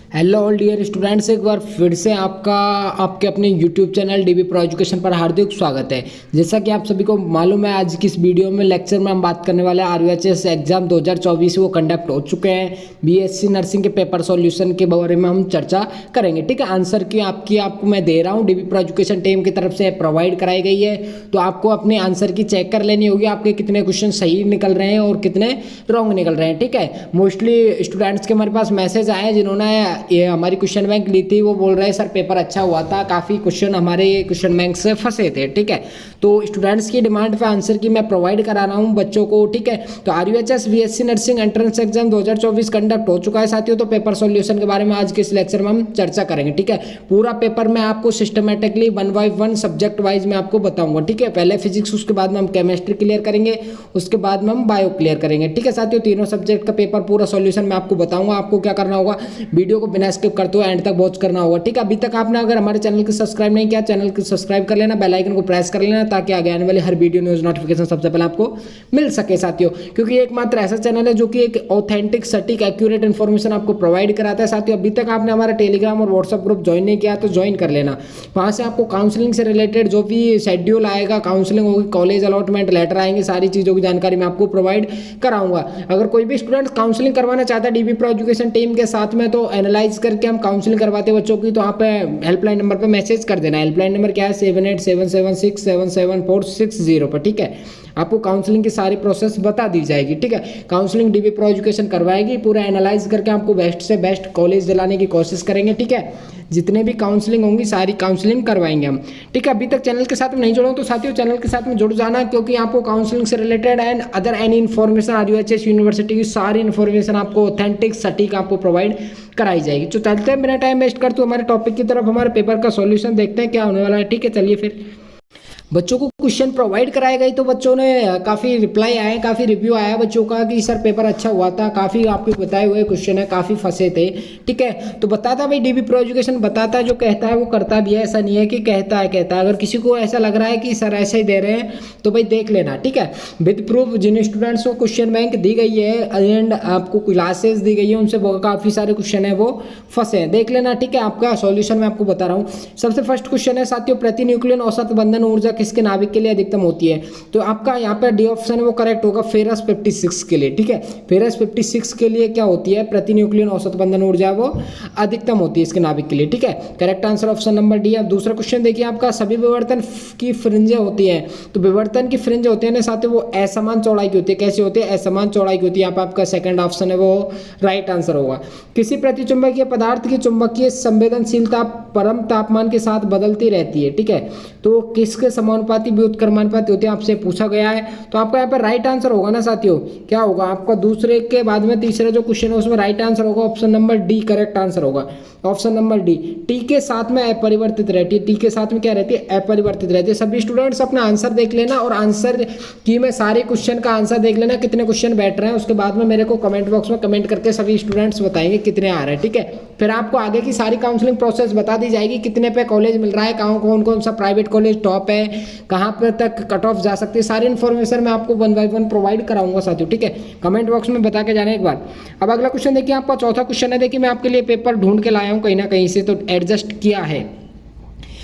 Hello all dear students, एक बार फिर से आपके अपने YouTube channel dB pro education पर हार्दिक स्वागत है। जैसा कि आप सभी को मालूम है, आज की इस वीडियो में लेक्चर में हम बात करने वाले हैं आरयूएचएस एग्जाम 2024 वो कंडक्ट हो चुके हैं। बीएससी नर्सिंग के पेपर सॉल्यूशन के बारे में हम चर्चा करेंगे। ठीक है, आंसर की आपको मैं दे रहा हूँ, डीबी प्रो एजुकेशन टीम की तरफ से प्रोवाइड कराई गई है। तो आपको अपने आंसर की चेक कर लेनी होगी, आपके कितने क्वेश्चन सही निकल रहे हैं और कितने रॉन्ग निकल रहे हैं। ठीक है, मोस्टली स्टूडेंट्स के हमारे पास मैसेज आए जिन्होंने ये हमारी क्वेश्चन बैंक ली थी, वो बोल रहे हैं सर पेपर अच्छा हुआ था, काफ़ी क्वेश्चन हमारे क्वेश्चन बैंक से फंसे थे। ठीक है, तो स्टूडेंट्स की डिमांड पे आंसर की मैं प्रोवाइड करा रहा हूँ बच्चों को। ठीक है, तो RUHS BSc nursing entrance exam 2024 conduct हो चुका है साथियों। तो पेपर सॉल्यूशन के बारे में आज के इस लेक्चर में हम चर्चा करेंगे। ठीक है, पूरा पेपर मैं आपको सिस्टमेटिकली 1 बाय 1 सब्जेक्ट वाइज में आपको बताऊंगा। ठीक है, पहले फिजिक्स, उसके बाद में हम केमिस्ट्री क्लियर करेंगे, उसके बाद में हम बायो क्लियर करेंगे। ठीक है साथियों, तीनों सब्जेक्ट का पेपर पूरा सॉल्यूशन मैं आपको बताऊंगा। आपको क्या करना होगा, वीडियो को बिना स्किप करते हुए एंड तक वॉच करना होगा। ठीक है, अभी तक आपने अगर हमारे चैनल को सब्सक्राइब नहीं किया, चैनल को सब्सक्राइब कर लेना, बेल आइकन को प्रेस कर लेना, ताकि आगे आने वाली हर वीडियो न्यूज नोटिफिकेशन सबसे पहले आपको मिल सके साथियों। क्योंकि एकमात्र ऐसा चैनल है जो कि एक ऑथेंटिक, सटीक, एक्यूरेट इन्फॉर्मेशन आपको प्रोवाइड कराता है साथियों। अभी तक आपने हमारा टेलीग्राम और व्हाट्सएप ग्रुप ज्वाइन नहीं किया तो ज्वाइन कर लेना। वहाँ से आपको काउंसलिंग से रिलेटेड जो भी शेड्यूल आएगा, काउंसलिंग होगी, कॉलेज अलॉटमेंट लेटर आएंगे, सारी चीज़ों की जानकारी मैं आपको प्रोवाइड कराऊंगा। अगर कोई भी स्टूडेंट काउंसलिंग करवाना चाहता है डीबी प्रो एजुकेशन टीम के साथ में, तो एनालाइज करके हम काउंसलिंग करवाते हैं बच्चों की, तो आप हेल्पलाइन नंबर पर मैसेज कर देना। हेल्पलाइन नंबर क्या है, 7877677460 पर। ठीक है, आपको काउंसलिंग की सारी प्रोसेस बता दी जाएगी। ठीक है, काउंसलिंग डीबी प्रो एजुकेशन करवाएगी, पूरा एनालाइज करके आपको बेस्ट से बेस्ट कॉलेज दिलाने की कोशिश करेंगे। ठीक है, जितने भी काउंसलिंग होंगी सारी काउंसलिंग करवाएंगे हम। ठीक है, अभी तक चैनल के साथ में नहीं जुड़े हो तो साथियों चैनल के साथ में जुड़ जाना, क्योंकि आपको काउंसलिंग से related and other any information, RUHS university की सारी इन्फॉर्मेशन आपको ऑथेंटिक, सटीक आपको प्रोवाइड कराई जाएगी। तो चलते हैं बिना टाइम वेस्ट करते हमारे टॉपिक की तरफ, हमारे पेपर का सॉल्यूशन देखते हैं क्या होने वाला है। ठीक है, चलिए फिर। बच्चों को क्वेश्चन प्रोवाइड कराए गए तो बच्चों ने काफ़ी रिप्लाई आए, काफ़ी रिव्यू आया बच्चों का कि सर पेपर अच्छा हुआ था, काफ़ी आपके बताए हुए क्वेश्चन है, काफ़ी फंसे थे। ठीक है, तो बताता भाई डीबी प्रो एजुकेशन बताता है, जो कहता है वो करता भी है, ऐसा नहीं है कि कहता है। अगर किसी को ऐसा लग रहा है कि सर ऐसे ही दे रहे हैं तो भाई देख लेना। ठीक है, विद प्रूफ जिन स्टूडेंट्स को क्वेश्चन बैंक दी गई है एंड आपको क्लासेस दी गई है, उनसे काफ़ी सारे क्वेश्चन है वो फंसे हैं, देख लेना। ठीक है, आपका सॉल्यूशन मैं आपको बता रहा हूँ। सबसे फर्स्ट क्वेश्चन है साथियों, प्रति न्यूक्लियन औसत बंधन ऊर्जा किसके नाभिक के लिए अधिकतम होती है? तो आपका यहाँ पे डी ऑप्शन है वो करेक्ट होगा, फेरस 56 के लिए। ठीक है, फेरस 56 के लिए क्या होती है, प्रति न्यूक्लियन औसत बंधन ऊर्जा वो अधिकतम होती है इसके नाभिक के लिए। ठीक है, correct answer option number D. अब दूसरा क्वेश्चन देखिए, आपका सभी विवर्तन की फ्रिंजें होती है, तो विवर्तन की फ्रिंज होती है ना साथियों, वो असमान चौड़ाई की होती है। कैसी होती है, असमान चौड़ाई की होती है। आपका सेकंड ऑप्शन है वो राइट आंसर होगा। किसी प्रतिचुंबकीय पदार्थ की चुंबकीय संवेदनशीलता परम तापमान के साथ बदलती रहती है। ठीक है, तो किसके समानुपाती व्युत्क्रमानुपाती होते हैं, आपसे पूछा गया है। तो आपका यहाँ पर राइट आंसर होगा ना साथियों, क्या होगा आपका दूसरे के बाद में तीसरा जो क्वेश्चन है उसमें राइट आंसर होगा option number D, correct answer होगा ऑप्शन नंबर डी। टी के साथ में अपरिवर्तित रहती है, टी के साथ में क्या रहती है, अपरिवर्तित रहती है। सभी स्टूडेंट्स अपना आंसर देख लेना और आंसर की में सारे क्वेश्चन का आंसर देख लेना, कितने क्वेश्चन बैठ रहे हैं, उसके बाद में मेरे को कमेंट बॉक्स में कमेंट करके सभी स्टूडेंट्स बताएंगे कितने आ रहे हैं। ठीक है, फिर आपको आगे की सारी काउंसलिंग प्रोसेस बता दी जाएगी, कितने पे कॉलेज मिल रहा है, कहाँ कौन कौन सा प्राइवेट कॉलेज टॉप है, कहाँ पर तक कट ऑफ जा सकती है, सारी इन्फॉर्मेशन मैं आपको 1 बाय 1 प्रोवाइड कराऊंगा साथियों। ठीक है, कमेंट बॉक्स में बता के जाने एक बार। अब अगला क्वेश्चन देखिए, आपका चौथा क्वेश्चन है। देखिए मैं आपके लिए पेपर ढूंढ के लाया हूँ कहीं ना कहीं से, तो एडजस्ट किया है।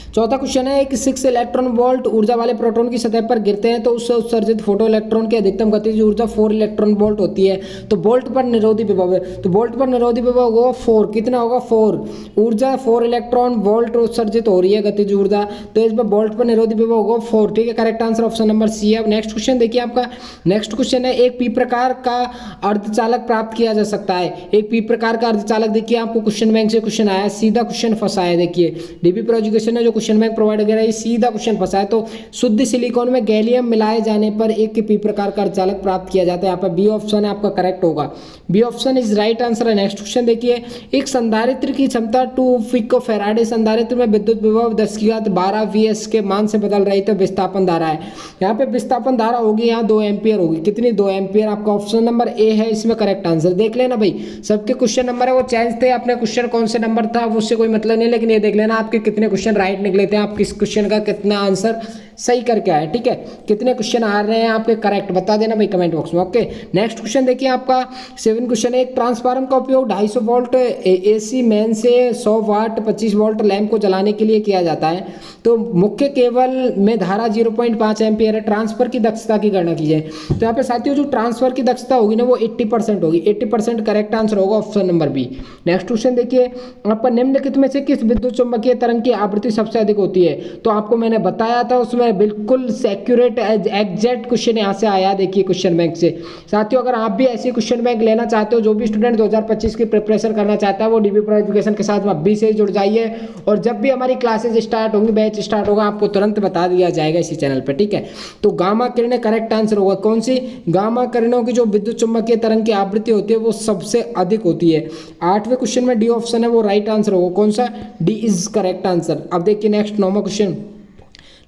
चौथा क्वेश्चन है, एक 6 इलेक्ट्रॉन वोल्ट ऊर्जा वाले प्रोटॉन की सतह पर गिरते हैं तो उससे उत्सर्जित फोटो इलेक्ट्रॉन की अधिकतम गतिज ऊर्जा 4 इलेक्ट्रॉन वोल्ट होती है। तो वोल्ट पर निरोधी विभव है, तो वोल्ट पर निरोधी विभव होगा 4, कितना होगा 4, ऊर्जा 4 इलेक्ट्रॉन वोल्ट उत्सर्जित हो रही है गतिज ऊर्जा, तो इस पर वोल्ट पर निरोधी विभव होगा 4। ठीक है, correct answer option number C है। अब नेक्स्ट क्वेश्चन देखिए, आपका नेक्स्ट क्वेश्चन है, एक पी प्रकार का अर्धचालक प्राप्त किया जा सकता है। एक पी प्रकार का अर्धचालक, देखिए आपको क्वेश्चन बैंक से क्वेश्चन आया, सीधा क्वेश्चन फंसा है। देखिए डीबी प्रो एजुकेशन ने जो क्वेश्चन बैंक प्रोवाइड किया है, सीधा क्वेश्चन फंसा है। तो शुद्ध सिलिकॉन में गैलियम मिलाए जाने पर एक पी प्रकार का अर्धचालक प्राप्त किया जाता है। यहाँ पर बी ऑप्शन है आपका करेक्ट होगा, B option is right answer है। नेक्स्ट क्वेश्चन देखिए, एक संधारित्र की क्षमता 2 पिकोफैराडे, संधारित्र में विद्युत विभव 10⁻12 VS के मान से बदल रही, तो विस्थापन धारा है। यहाँ पे विस्थापन धारा होगी, यहाँ 2 एम्पियर होगी, कितनी 2 एम्पियर। आपका ऑप्शन नंबर ए है इसमें करेक्ट आंसर। देख लेना भाई, सबके क्वेश्चन नंबर है वो चेंज थे, अपने क्वेश्चन कौन से नंबर था उससे कोई मतलब नहीं, लेकिन ये देख लेना आपके कितने क्वेश्चन राइट निकले थे, आप किस क्वेश्चन का कितना आंसर सही करके आए, ठीक है। कितने क्वेश्चन आ रहे हैं आपके करेक्ट बता देना भाई कमेंट बॉक्स में। ओके, नेक्स्ट क्वेश्चन देखिए आपका 7 क्वेश्चन है। एक ट्रांसफार्मर का उपयोग 250 वोल्ट एसी मेन से 100 वाट 25 वोल्ट लैंप को जलाने के लिए किया जाता है। तो मुख्य केबल में धारा 0.5 एम्पियर है। ट्रांसफर की दक्षता की गणना कीजिए। तो यहाँ पे साथियों जो ट्रांसफर की दक्षता होगी ना वो 80% होगी। 80% करेक्ट आंसर होगा option number B. Next question देखिए आपका, निम्नलिखित में से किस विद्युत चुम्बकीय तरंग की आवृत्ति सबसे अधिक होती है। तो आपको मैंने बताया था उसमें बिल्कुल एक्यूरेट एग्जैक्ट क्वेश्चन यहाँ से आया, देखिए क्वेश्चन बैंक से। साथियों अगर आप भी ऐसी क्वेश्चन बैंक लेना चाहते हो, जो भी स्टूडेंट 2025 की प्रिपरेशन करना चाहता है वो डीबी प्रो एजुकेशन के साथ अभी से जुड़ जाइए। और जब भी हमारी क्लासेज स्टार्ट होंगी, बैच स्टार्ट होगा, आपको तुरंत बता दिया जाएगा इसी चैनल पर, ठीक है। तो गामा किरणें करेक्ट आंसर होगा। कौन सी? गामा किरणों की जो विद्युत चुम्बकीय तरंग की आवृत्ति होती है वो सबसे अधिक होती है। 8वें क्वेश्चन में डी ऑप्शन है वो राइट आंसर होगा। कौन सा? D is correct answer. अब देखिए नेक्स्ट 9वां क्वेश्चन।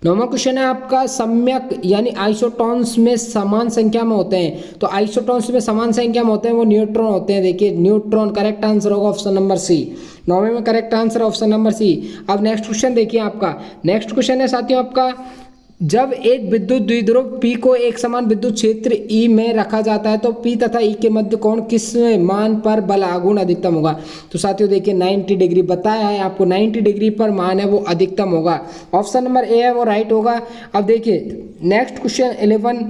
9वां क्वेश्चन है आपका, सम्यक यानी आइसोटोन्स में समान संख्या में होते हैं। तो आइसोटोन्स में समान संख्या में होते हैं वो न्यूट्रॉन होते हैं। देखिए न्यूट्रॉन करेक्ट आंसर होगा ऑप्शन नंबर सी। 9वें में correct answer option number C. अब नेक्स्ट क्वेश्चन देखिए आपका, नेक्स्ट क्वेश्चन है साथियों आपका, जब एक विद्युत द्विध्रुव P को एक समान विद्युत क्षेत्र E में रखा जाता है तो P तथा E के मध्य कोण किस मान पर बल आघूर्ण अधिकतम होगा। तो साथियों देखिए 90 डिग्री बताया है आपको, 90 डिग्री पर मान है वो अधिकतम होगा। ऑप्शन नंबर ए है वो राइट होगा। अब देखिए नेक्स्ट क्वेश्चन 11,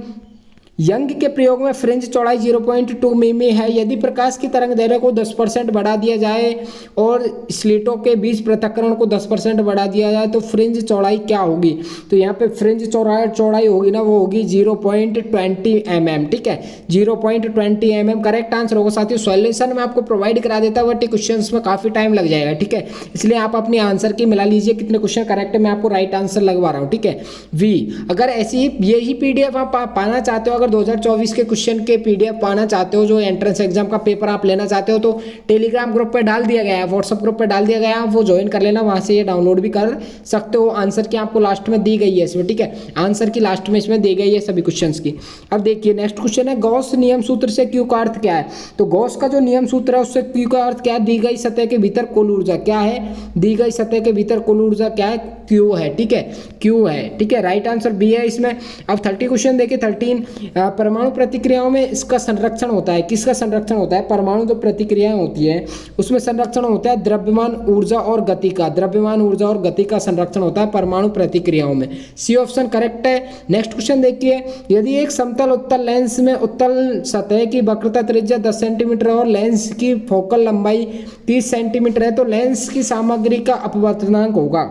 यंग के प्रयोग में फ्रिंज चौड़ाई 0.2 मिमी है। यदि प्रकाश की तरंग दैर्ध्य को 10% बढ़ा दिया जाए और स्लिटों के बीच पृथक्करण को 10% बढ़ा दिया जाए तो फ्रिंज चौड़ाई क्या होगी। तो यहाँ पे फ्रिंज चौड़ाई होगी ना वो होगी 0.20 mm, ठीक है। 0.20 mm करेक्ट आंसर होगा। साथियों सॉल्यूशन में आपको प्रोवाइड करा देता है बट क्वेश्चन में काफ़ी टाइम लग जाएगा, ठीक है। इसलिए आप अपनी आंसर की मिला लीजिए कितने क्वेश्चन करेक्ट है, मैं आपको राइट आंसर लगवा रहा हूँ, ठीक है। वी, अगर ऐसी यही पीडीएफ आप पाना चाहते हो, अगर 2024 के क्वेश्चन के पीडीएफ पाना चाहते हो, जो एंट्रेंस एग्जाम का पेपर आप लेना चाहते हो, तो टेलीग्राम ग्रुप पे डाल दिया गया है, व्हाट्सएप ग्रुप पे डाल दिया गया है, आप वो ज्वाइन कर लेना, वहां से ये डाउनलोड भी कर सकते हो। आंसर की आपको लास्ट में दी गई है इसमें, ठीक है। आंसर की लास्ट में इसमें दी गई है सभी क्वेश्चन की। अब देखिए नेक्स्ट क्वेश्चन है, गॉस नियम सूत्र से क्यू का अर्थ क्या है। तो गॉस का जो नियम सूत्र है उससे क्यू का अर्थ क्या है, दी गई सतह के भीतर कुल ऊर्जा क्या है, दी गई सतह के भीतर कुल ऊर्जा क्या है, क्यू है, ठीक है, क्यू है, ठीक है। राइट आंसर बी है इसमें। अब 30 क्वेश्चन देखिए 13, परमाणु प्रतिक्रियाओं में इसका संरक्षण होता है, किसका संरक्षण होता है। परमाणु जो प्रतिक्रियाएं होती है उसमें संरक्षण होता है द्रव्यमान ऊर्जा और गति का, द्रव्यमान ऊर्जा और गति का संरक्षण होता है परमाणु प्रतिक्रियाओं में। सी ऑप्शन करेक्ट है। नेक्स्ट क्वेश्चन देखिए, यदि एक समतल उत्तल लेंस में उत्तल सतह की वक्रता त्रिज्या 10 सेंटीमीटर और लेंस की फोकल लंबाई 30 सेंटीमीटर है तो लेंस की सामग्री का अपवर्तनांक होगा।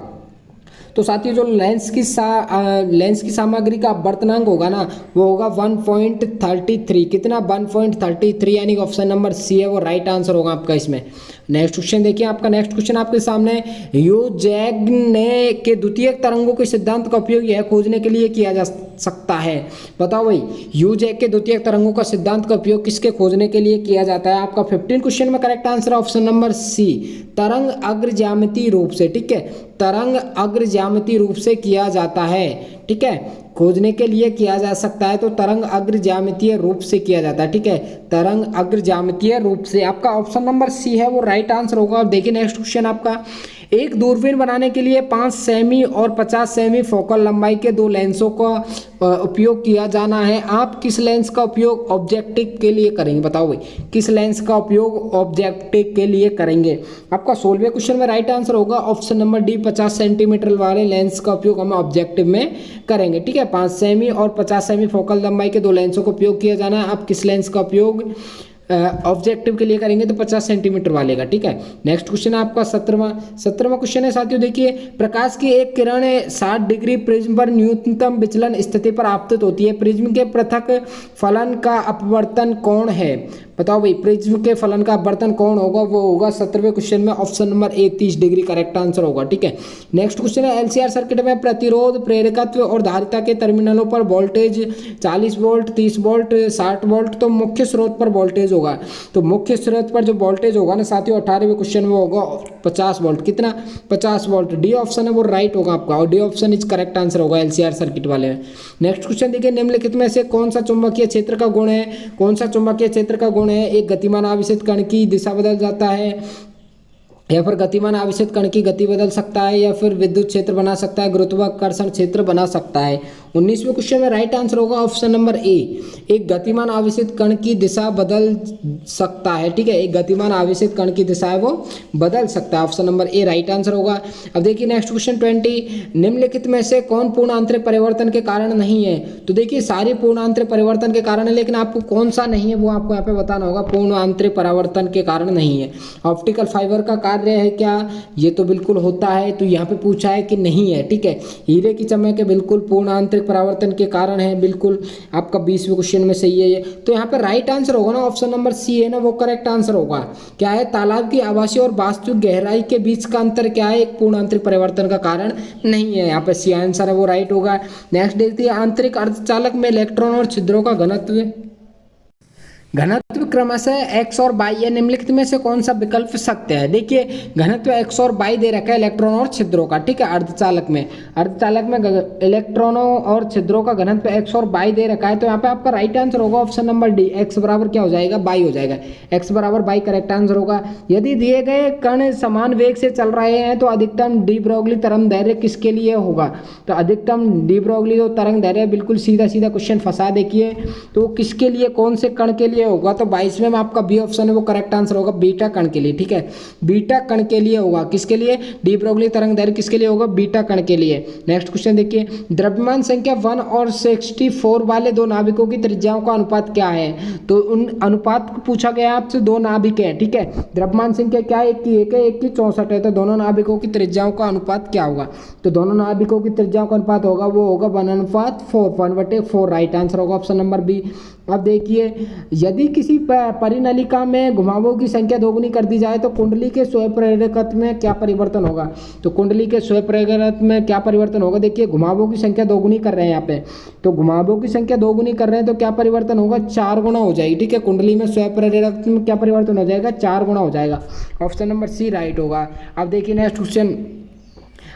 तो साथियों जो लेंस की सामग्री का अपवर्तनांक होगा ना वो होगा 1.33। कितना? 1.33, यानी कि ऑप्शन नंबर सी है वो राइट आंसर होगा आपका इसमें। नेक्स्ट क्वेश्चन देखिए आपका, नेक्स्ट क्वेश्चन आपके सामने, ह्यूजेग ने के द्वितीयक तरंगों के सिद्धांत का उपयोग यह खोजने के लिए किया जा सकता है। बताओ भाई, ह्यूजेग के द्वितीयक तरंगों का सिद्धांत का उपयोग किसके खोजने के लिए किया जाता है। आपका 15 क्वेश्चन में correct answer option number C, तरंग अग्र ज्यामितीय रूप से, ठीक है, तरंग अग्र ज्यामितीय रूप से किया जाता है, ठीक है। खोजने के लिए किया जा सकता है तो तरंग अग्र ज्यामितीय रूप से किया जाता है, ठीक है, तरंग अग्र ज्यामितीय रूप से। आपका ऑप्शन नंबर सी है वो राइट आंसर होगा। और देखिए नेक्स्ट क्वेश्चन आपका, एक दूरबीन बनाने के लिए 5 सेमी और 50 सेमी फोकल लंबाई के 2 लेंसों का उपयोग किया जाना है। आप किस लेंस का उपयोग ऑब्जेक्टिव के लिए करेंगे। बताओ भाई, किस लेंस का उपयोग ऑब्जेक्टिव के लिए करेंगे। आपका 16वें क्वेश्चन में राइट आंसर होगा ऑप्शन नंबर डी, 50 सेंटीमीटर वाले लेंस का उपयोग हम ऑब्जेक्टिव में करेंगे, ठीक है। 5 सेमी और 50 सेमी फोकल लंबाई के 2 लेंसों का उपयोग किया जाना है। आप किस लेंस का उपयोग ऑब्जेक्टिव के लिए करेंगे तो 50 सेंटीमीटर वाले का, ठीक है। नेक्स्ट क्वेश्चन है आपका 17वां क्वेश्चन है साथियों, देखिए प्रकाश की एक किरण 60 डिग्री प्रिज्म पर न्यूनतम विचलन स्थिति पर आपतित होती है। प्रिज्म के पृथक फलन का अपवर्तन कोण है। बताओ भाई, प्रिज्म के फलन का अपवर्तन कौन होगा, वो होगा 17वें क्वेश्चन में option number A 30 degree correct answer होगा, ठीक है। नेक्स्ट क्वेश्चन है, एलसीआर सर्किट में प्रतिरोध, प्रेरकत्व और धारिता के टर्मिनलों पर वोल्टेज 40 वोल्ट, 30 वोल्ट, 60 वोल्ट, तो मुख्य स्रोत पर वोल्टेज होगा। तो मुख्य स्रोत पर जो वोल्टेज होगा ना साथियों 18वें क्वेश्चन में होगा 50 वोल्ट। कितना? 50 वोल्ट। डी ऑप्शन है वो राइट होगा आपका, और D option is correct answer होगा एलसीआर सर्किट वाले में। नेक्स्ट क्वेश्चन देखिए, निम्नलिखित में से कौन सा चुंबकीय क्षेत्र का गुण है, कौन सा चुंबकीय क्षेत्र का गुण है, एक गतिमान आवेशित कण की दिशा बदल जाता है, या फिर गतिमान आवेशित कण की गति बदल सकता है, या फिर विद्युत क्षेत्र बना सकता है, गुरुत्वाकर्षण क्षेत्र बना सकता है। 19वें क्वेश्चन में राइट आंसर होगा ऑप्शन नंबर ए, एक गतिमान आवेशित कण की दिशा बदल सकता है। ठीक है, एक गतिमान आवेशित कण की दिशा है वो बदल सकता है, option number A right answer होगा। अब देखिए नेक्स्ट क्वेश्चन 20, निम्नलिखित में से कौन पूर्ण आंतरिक परिवर्तन के कारण नहीं है। तो देखिए सारे पूर्ण आंतरिक परिवर्तन के कारण है, लेकिन आपको कौन सा नहीं है वो आपको यहाँ पे बताना होगा। पूर्ण आंतरिक परिवर्तन के कारण नहीं है। ऑप्टिकल फाइबर का कार्य है क्या, ये तो बिल्कुल होता है, तो यहाँ पे पूछा है कि नहीं है। ठीक है, हीरे की चमक बिल्कुल पूर्ण आंतरिक परावर्तन के कारण है, बिल्कुल आपका 20वें क्वेश्चन में सही है ये। तो यहाँ पे राइट आंसर होगा ना ऑप्शन नंबर सी है ना, वो करेक्ट आंसर होगा। क्या है, तालाब की आवासीय और वास्तविक गहराई के बीच का अंतर क्या है, एक पूर्ण आंतरिक परिवर्तन का कारण नहीं है। यहाँ पे सी आंसर है वो राइट होगा। नेक्स्ट देखते हैं, आंतरिक अर्धचालक में इलेक्ट्रॉन और छिद्रों का घनत्व क्रमशः x और y है, निम्नलिखित में से कौन सा विकल्प सत्य है। देखिए घनत्व x और y दे रखा है इलेक्ट्रॉन और छिद्रों का। ठीक है, अर्धचालक में इलेक्ट्रॉनों और छिद्रों का घनत्व x और y दे रखा है, तो यहाँ पे आपका राइट आंसर होगा ऑप्शन नंबर डी, x बराबर क्या हो जाएगा, y हो जाएगा। x बराबर y करेक्ट आंसर होगा। यदि दिए गए कण समान वेग से चल रहे हैं तो अधिकतम डी ब्रोगली तरंग दैर्घ्य किसके लिए होगा। तो अधिकतम डी ब्रोगली जो तरंग दैर्घ्य, बिल्कुल सीधा सीधा क्वेश्चन फंसा देखिए, तो किसके लिए, कौन से कण के लिए होगा। तो 22वें में आपका बी ऑप्शन है वो करेक्ट आंसर होगा, बीटा कण के लिए। ठीक है, बीटा कण के लिए होगा। किसके लिए, डी ब्रोगली तरंग दैर्घ्य किसके लिए होगा, बीटा कण के लिए। नेक्स्ट क्वेश्चन देखिए, द्रव्यमान संख्या 1 और 64 वाले दो नाभिकों की त्रिज्याओं का अनुपात क्या है। तो उन अनुपात को पूछा गया आपसे, दो नाभिक है। ठीक है, द्रव्यमान संख्या क्या है, एक की 1 है, एक की 64 है, तो दोनों नाभिकों की त्रिज्याओं का अनुपात क्या होगा। तो दोनों नाभिकों की त्रिज्याओं का अनुपात होगा वो होगा 1:4, 1/4 राइट आंसर होगा ऑप्शन नंबर बी। अब देखिए, यदि किसी परिनलिका में घुमावों की संख्या दोगुनी कर दी जाए तो कुंडली के स्वप्रेरकत्व में क्या परिवर्तन होगा। तो कुंडली के स्वप्रेरकत्व में क्या परिवर्तन होगा। देखिए घुमावों की संख्या दोगुनी कर रहे हैं यहाँ पे, तो घुमावों की संख्या दोगुनी कर रहे हैं तो क्या परिवर्तन होगा, 4 गुना हो जाएगी। ठीक है, कुंडली में स्वप्रेरकत्व में क्या परिवर्तन हो जाएगा, 4 गुना हो जाएगा, ऑप्शन नंबर सी राइट होगा। अब देखिए नेक्स्ट क्वेश्चन,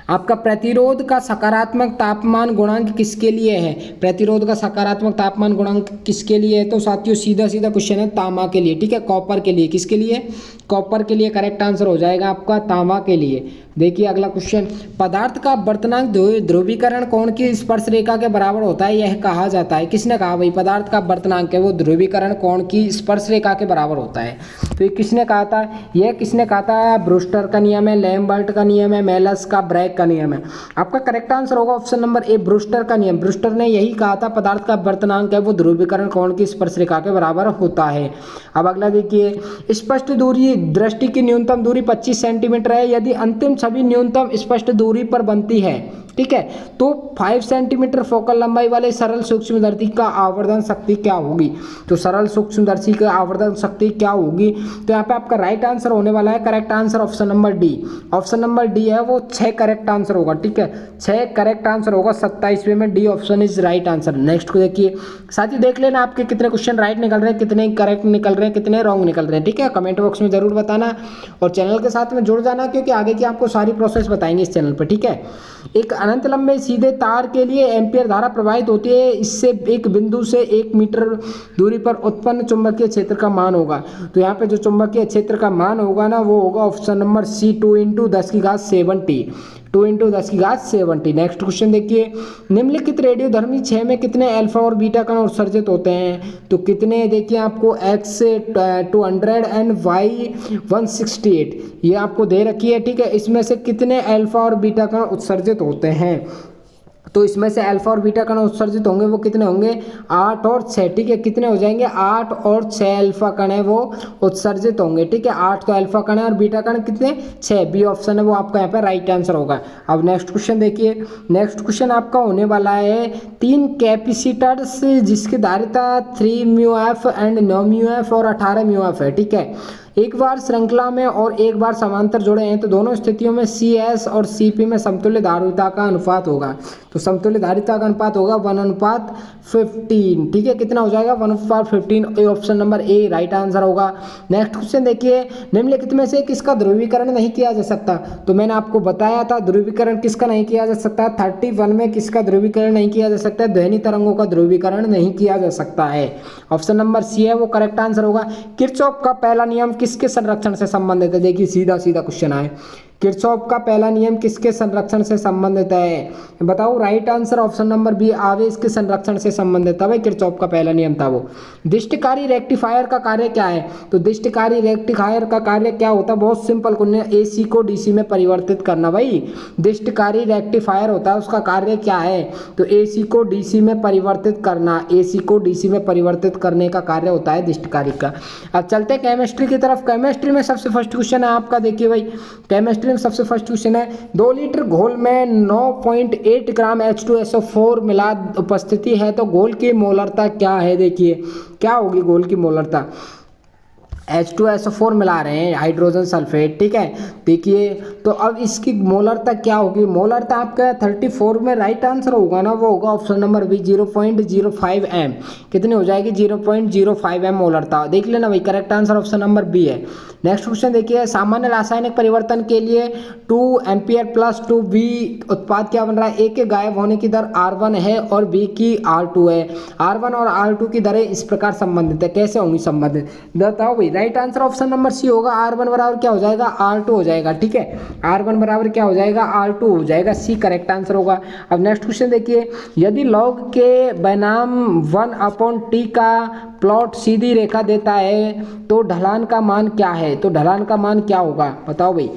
आपका प्रतिरोध का सकारात्मक तापमान गुणांक किसके लिए है। प्रतिरोध का सकारात्मक तापमान गुणांक किसके लिए है। तो साथियों सीधा सीधा क्वेश्चन है, तांबा के लिए। ठीक है, कॉपर के लिए, किसके लिए, कॉपर के लिए करेक्ट आंसर हो जाएगा आपका तांबा के लिए। देखिए अगला क्वेश्चन, पदार्थ का वर्तनांक ध्रुवीकरण कोण की स्पर्श रेखा के बराबर होता है, यह कहा जाता है। किसने कहा भाई, पदार्थ का वर्तनांक है वो ध्रुवीकरण कोण की स्पर्श रेखा के बराबर होता है। तो ये किसने कहा था, यह किसने कहा था, ब्रूस्टर का नियम है, लैम्बर्ट का नियम है, मेलस का, ब्रैग का नियम है। आपका करेक्ट आंसर होगा ऑप्शन नंबर ए, ब्रूस्टर का नियम। ब्रूस्टर ने यही कहा था, पदार्थ का वर्तनांक है वो ध्रुवीकरण कोण की स्पर्श रेखा के बराबर होता है। अब अगला देखिए, स्पष्ट दूरी, दृष्टि की न्यूनतम दूरी 25 सेंटीमीटर है, यदि अंतिम छवि न्यूनतम स्पष्ट दूरी पर बनती है। ठीक है, तो 5 सेंटीमीटर फोकल लंबाई वाले सरल सूक्ष्मदर्शी का आवर्धन शक्ति क्या होगी। तो सरल सूक्ष्मदर्शी का आवर्धन शक्ति क्या होगी। तो यहाँ पे आपका राइट आंसर होने वाला है correct answer option number D. Option number D है वो 6 करेक्ट आंसर होगा। ठीक है, 6 करेक्ट आंसर होगा, 27वें में D option is right answer. Next को देखिए साथियों, देख लेना आपके कितने क्वेश्चन राइट निकल रहे हैं, कितने करेक्ट निकल रहे हैं, कितने रॉन्ग निकल रहे हैं। ठीक है, कमेंट बॉक्स में जरूर बताना और चैनल के साथ में जुड़ जाना, क्योंकि आगे की आपको सारी प्रोसेस बताएंगे इस चैनल पर। ठीक है, एक अनंत लंबे सीधे तार के लिए एम्पियर धारा प्रवाहित होती है, इससे एक बिंदु से 1 मीटर दूरी पर उत्पन्न चुंबकीय क्षेत्र का मान होगा। तो यहाँ पे जो चुंबकीय क्षेत्र का मान होगा ना वो होगा option number C, 2 × 10⁻70, 2 × 10�70। Next question देखिए, निम्नलिखित रेडियोधर्मी 6 में कितने अल्फा और बीटा कण उत्सर्जित होते हैं। तो कितने, देखिए आपको x 200 एंड y 168 ये आपको दे रखी है। ठीक है, इसमें से कितने अल्फा और बीटा कण उत्सर्जित होते हैं। तो इसमें से अल्फा और बीटा कण उत्सर्जित होंगे वो कितने होंगे, 8 और 6। ठीक है, कितने हो जाएंगे, 8 और 6 अल्फा कण है वो उत्सर्जित होंगे। ठीक है, 8 तो अल्फा कण है और बीटा कण कितने, 6। बी ऑप्शन है वो आपका यहाँ पे राइट आंसर होगा। अब नेक्स्ट क्वेश्चन देखिए, नेक्स्ट क्वेश्चन आपका होने वाला है 3 कैपेसिटर्स जिसकी धारिता 3 μF एंड 9 μF और 18 μF है। ठीक है, एक बार श्रृंखला में और एक बार समांतर जुड़े हैं तो दोनों स्थितियों में CS और CP में समतुल्य धारिता का अनुपात होगा। तो समतुल्य धारिता का अनुपात होगा 1:15। ठीक है, कितना हो जाएगा, 1:15। A option number A right answer होगा। नेक्स्ट क्वेश्चन देखिए, निम्नलिखित में से किसका ध्रुवीकरण नहीं किया जा सकता। तो मैंने आपको बताया था ध्रुवीकरण किसका नहीं किया जा सकता, 31 में किसका ध्रुवीकरण नहीं किया जा सकता, ध्वनि तरंगों का ध्रुवीकरण नहीं किया जा सकता है। ऑप्शन नंबर सी है वो करेक्ट आंसर होगा। किरचॉफ का पहला नियम किसके संरक्षण से संबंधित है? देखिए सीधा सीधा क्वेश्चन आए, किरचॉफ का पहला नियम किसके संरक्षण से संबंधित है? बताओ। Right answer option number B, आवेश के संरक्षण से संबंधित था भाई, किरचॉफ का पहला नियम था वो। दिष्टकारी रेक्टिफायर का कार्य क्या है? तो दिष्टकारी रेक्टिफायर का कार्य क्या होता है? बहुत सिंपल, एसी को डीसी में परिवर्तित करना भाई। दिष्टकारी रेक्टिफायर होता है, उसका कार्य क्या है? तो एसी को डीसी में परिवर्तित करना, एसी को डीसी में परिवर्तित करने का कार्य होता है दिष्टकारी का। अब चलते हैं केमिस्ट्री की तरफ। केमिस्ट्री में सबसे फर्स्ट क्वेश्चन है आपका, देखिए भाई केमिस्ट्री में सबसे फर्स्ट क्वेश्चन है, 2 लीटर घोल में 9.8 ग्राम H2SO4 मिला उपस्थिति है तो घोल की मोलरता क्या है? देखिए क्या होगी घोल की मोलरता? H2SO4 मिला रहे हैं, हाइड्रोजन सल्फेट, ठीक है। देखिए तो अब इसकी मोलरता क्या होगी? मोलरता आपका 34 में राइट आंसर होगा ना, वो होगा ऑप्शन नंबर बी 0.05 m। कितनी हो जाएगी? 0.05 m मोलरता। देख लेना भाई, correct answer option number B है। नेक्स्ट क्वेश्चन देखिए, सामान्य रासायनिक परिवर्तन के लिए 2 एम्पियर प्लस 2V उत्पाद क्या बन रहा है? A के गायब होने की दर R1 है और B की R2 है। R1 और R2 की दरें इस प्रकार संबंधित है, कैसे होंगी संबंधित? बताओ भाई। Right answer option number C होगा, R1 बराबर क्या हो जाएगा? R2 हो जाएगा, ठीक है। R1 बराबर क्या हो जाएगा? R2 हो जाएगा, सी करेक्ट आंसर होगा। अब नेक्स्ट क्वेश्चन देखिए, यदि लॉग के बनाम 1/t का प्लॉट सीधी रेखा देता है तो ढलान का मान क्या है? तो ढलान का मान क्या होगा? बताओ भाई,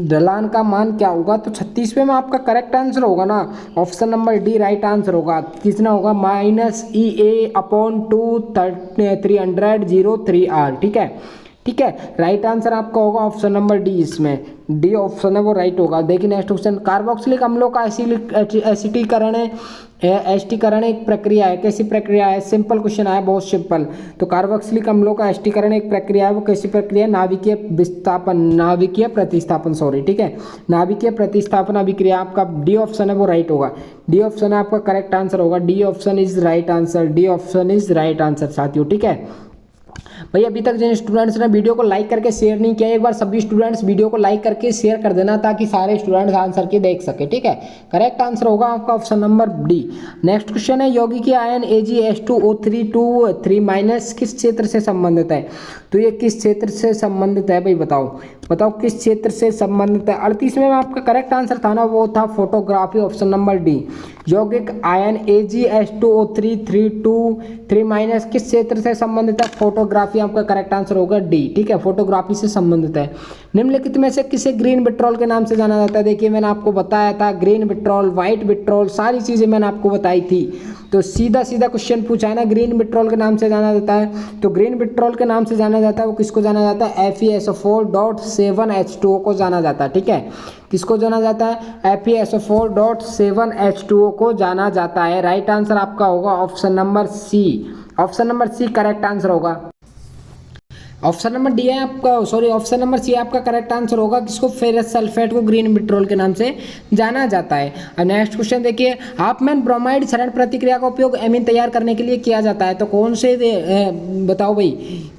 ढलान का मान क्या होगा? तो 36वें में आपका करेक्ट आंसर होगा ना, option number D right answer होगा। कितना होगा? -EA/2 300/03R, ठीक है, ठीक है। राइट आंसर आपका होगा ऑप्शन नंबर डी, इसमें डी ऑप्शन है वो राइट होगा। देखिए नेक्स्ट क्वेश्चन, कार्बोक्सिलिक अम्लों का एसिटीकरण एक प्रक्रिया है, कैसी प्रक्रिया है? सिंपल क्वेश्चन आया, बहुत सिंपल। तो कार्बोक्सिलिक अम्लों का एसिटीकरण एक प्रक्रिया है, वो कैसी प्रक्रिया है? नाभिकीय प्रतिस्थापन, सॉरी, ठीक है, नाभिकीय प्रतिस्थापन अभिक्रिया। आपका डी ऑप्शन है वो राइट होगा, डी ऑप्शन है आपका करेक्ट आंसर होगा, D option is right answer, D option is right answer साथियों, ठीक है। भाई अभी तक जिन स्टूडेंट्स ने वीडियो को लाइक करके शेयर नहीं किया, एक बार सभी स्टूडेंट्स वीडियो को लाइक करके शेयर कर देना ताकि सारे स्टूडेंट्स आंसर की देख सके, ठीक है। करेक्ट आंसर होगा आपका option number D. Next question है, यौगिकीय आयन AgH2O3 किस क्षेत्र से संबंधित है? तो ये किस क्षेत्र से संबंधित है भाई? बताओ बताओ किस क्षेत्र से संबंधित है? 38वें में आपका करेक्ट आंसर था ना, वो था फोटोग्राफी, ऑप्शन नंबर डी। यौगिक आयन AgH2O3 किस क्षेत्र से संबंधित है? फोटोग्राफी आपका करेक्ट आंसर होगा डी, ठीक है, फोटोग्राफी से संबंधित है। निम्नलिखित में से किसे ग्रीन विट्रॉल के नाम से जाना जाता है? देखिए मैंने आपको बताया था, ग्रीन विट्रॉल, व्हाइट विट्रॉल, सारी चीजें मैंने आपको बताई थी। तो सीधा सीधा क्वेश्चन पूछा है ना, ग्रीन विट्रॉल के नाम से जाना जाता है। तो ग्रीन विट्रॉल के नाम से जाना जाता है, वो किसको जाना जाता है? FeSO4.7H2O को जाना जाता है, ठीक है। किसको जाना जाता है? FeSO4.7H2O को जाना जाता है। राइट आंसर आपका होगा option number C, option number C correct answer होगा। ऑप्शन नंबर डी है आपका, सॉरी ऑप्शन नंबर सी आपका करेक्ट आंसर होगा। किसको? फेरस सल्फेट को ग्रीन विट्रॉल के नाम से जाना जाता है। अब नेक्स्ट क्वेश्चन देखिए, हाफमैन ब्रोमाइड क्षरण प्रतिक्रिया का उपयोग एमीन तैयार करने के लिए किया जाता है। तो कौन से बताओ भाई,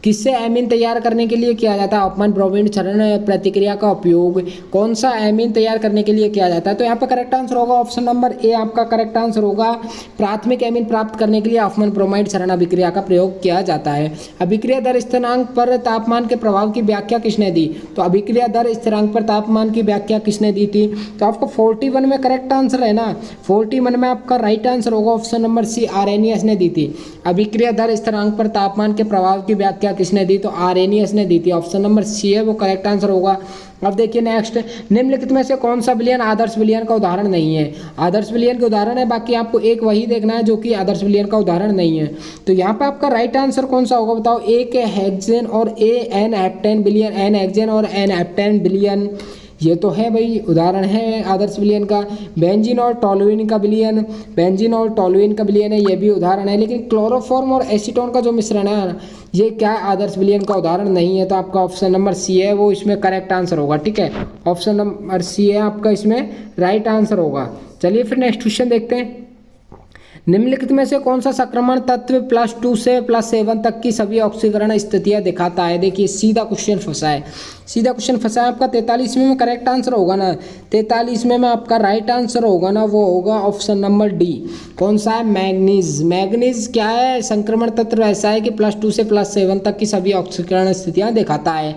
किससे एमीन तैयार करने के लिए किया जाता है? हाफमैन ब्रोमाइड क्षरण प्रतिक्रिया का उपयोग कौन सा एमीन तैयार करने के लिए किया जाता है? तो यहाँ पर करेक्ट आंसर होगा ऑप्शन नंबर ए आपका करेक्ट आंसर होगा। प्राथमिक एमीन प्राप्त करने के लिए हाफमैन ब्रोमाइड क्षरण अभिक्रिया का प्रयोग किया जाता है। अभिक्रिया दर स्थिरांक पर तापमान के प्रभाव की व्याख्या किसने दी? तो अभिक्रिया दर स्थिरांक पर तापमान की व्याख्या किसने दी थी? तो आपको 41 में करेक्ट आंसर है ना, 41 में आपका राइट आंसर होगा ऑप्शन नंबर सी, आर्रेनियस ने दी थी। अभिक्रिया दर स्थिरांक पर तापमान के प्रभाव की व्याख्या किसने दी? तो आर्रेनियस ने दी थी, ऑप्शन नंबर सी है वो करेक्ट आंसर होगा। अब देखिए नेक्स्ट, निम्नलिखित में से कौन सा विलयन आदर्श विलयन का उदाहरण नहीं है? आदर्श विलयन के उदाहरण है, बाकी आपको एक वही देखना है जो कि आदर्श विलयन का उदाहरण नहीं है। तो यहाँ पे आपका राइट आंसर कौन सा होगा बताओ? एक हेक्सेन और एन हेप्टेन विलयन, एन हेक्सेन और एन हेप्टेन विलयन, ये तो है भाई उदाहरण है आदर्श विलयन का। बेंजीन और टॉलुइन का विलयन, बेंजीन और टॉलुइन का विलयन है, ये भी उदाहरण है। लेकिन क्लोरोफॉर्म और एसीटोन का जो मिश्रण है ये क्या आदर्श विलयन का उदाहरण नहीं है। तो आपका ऑप्शन नंबर सी है वो इसमें करेक्ट आंसर होगा, ठीक है। ऑप्शन नंबर सी है आपका इसमें राइट आंसर होगा। चलिए फिर नेक्स्ट क्वेश्चन देखते हैं। निम्नलिखित में से कौन सा संक्रमण तत्व +2 से +7 तक की सभी ऑक्सीकरण स्थितियां दिखाता है? देखिए सीधा क्वेश्चन फंसा है, सीधा क्वेश्चन फंसा है आपका। 43वें में करेक्ट आंसर होगा ना, 43वें में आपका राइट आंसर होगा ना, वो होगा ऑप्शन नंबर डी। कौन सा है? मैग्नीज। मैग्नीज क्या है? संक्रमण तत्व ऐसा है कि +2 से +7 तक की सभी ऑक्सीकरण स्थितियां दिखाता है।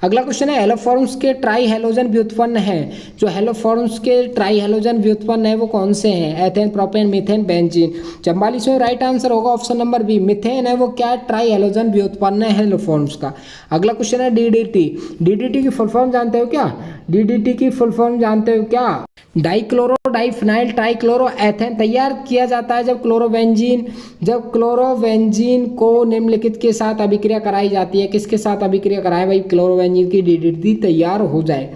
अगला क्वेश्चन है हेलोफॉर्म्स के ट्राई हेलोजन व्युत्पन्न है। जो हेलोफॉर्म्स के ट्राई हेलोजन व्युत्पन्न है वो कौन से हैं? Ethane, propane, methane, benzene. 44वें राइट आंसर होगा ऑप्शन नंबर बी, मिथेन है वो क्या है? ट्राई हेलोजन व्युत्पन्न है हेलोफॉर्म्स का। अगला क्वेश्चन है डीडीटी। डीडीटी की फुल फॉर्म जानते हो क्या? डीडीटी की फुल फॉर्म जानते हो क्या? डाइक्लोरो डाइफिनाइल ट्राइक्लोरो एथेन तैयार किया जाता है जब क्लोरोवेंजीन को निम्नलिखित के साथ अभिक्रिया कराई जाती है। किसके साथ अभिक्रिया कराए भाई? क्लोरोवेंजीन की डीडीटी तैयार हो जाए।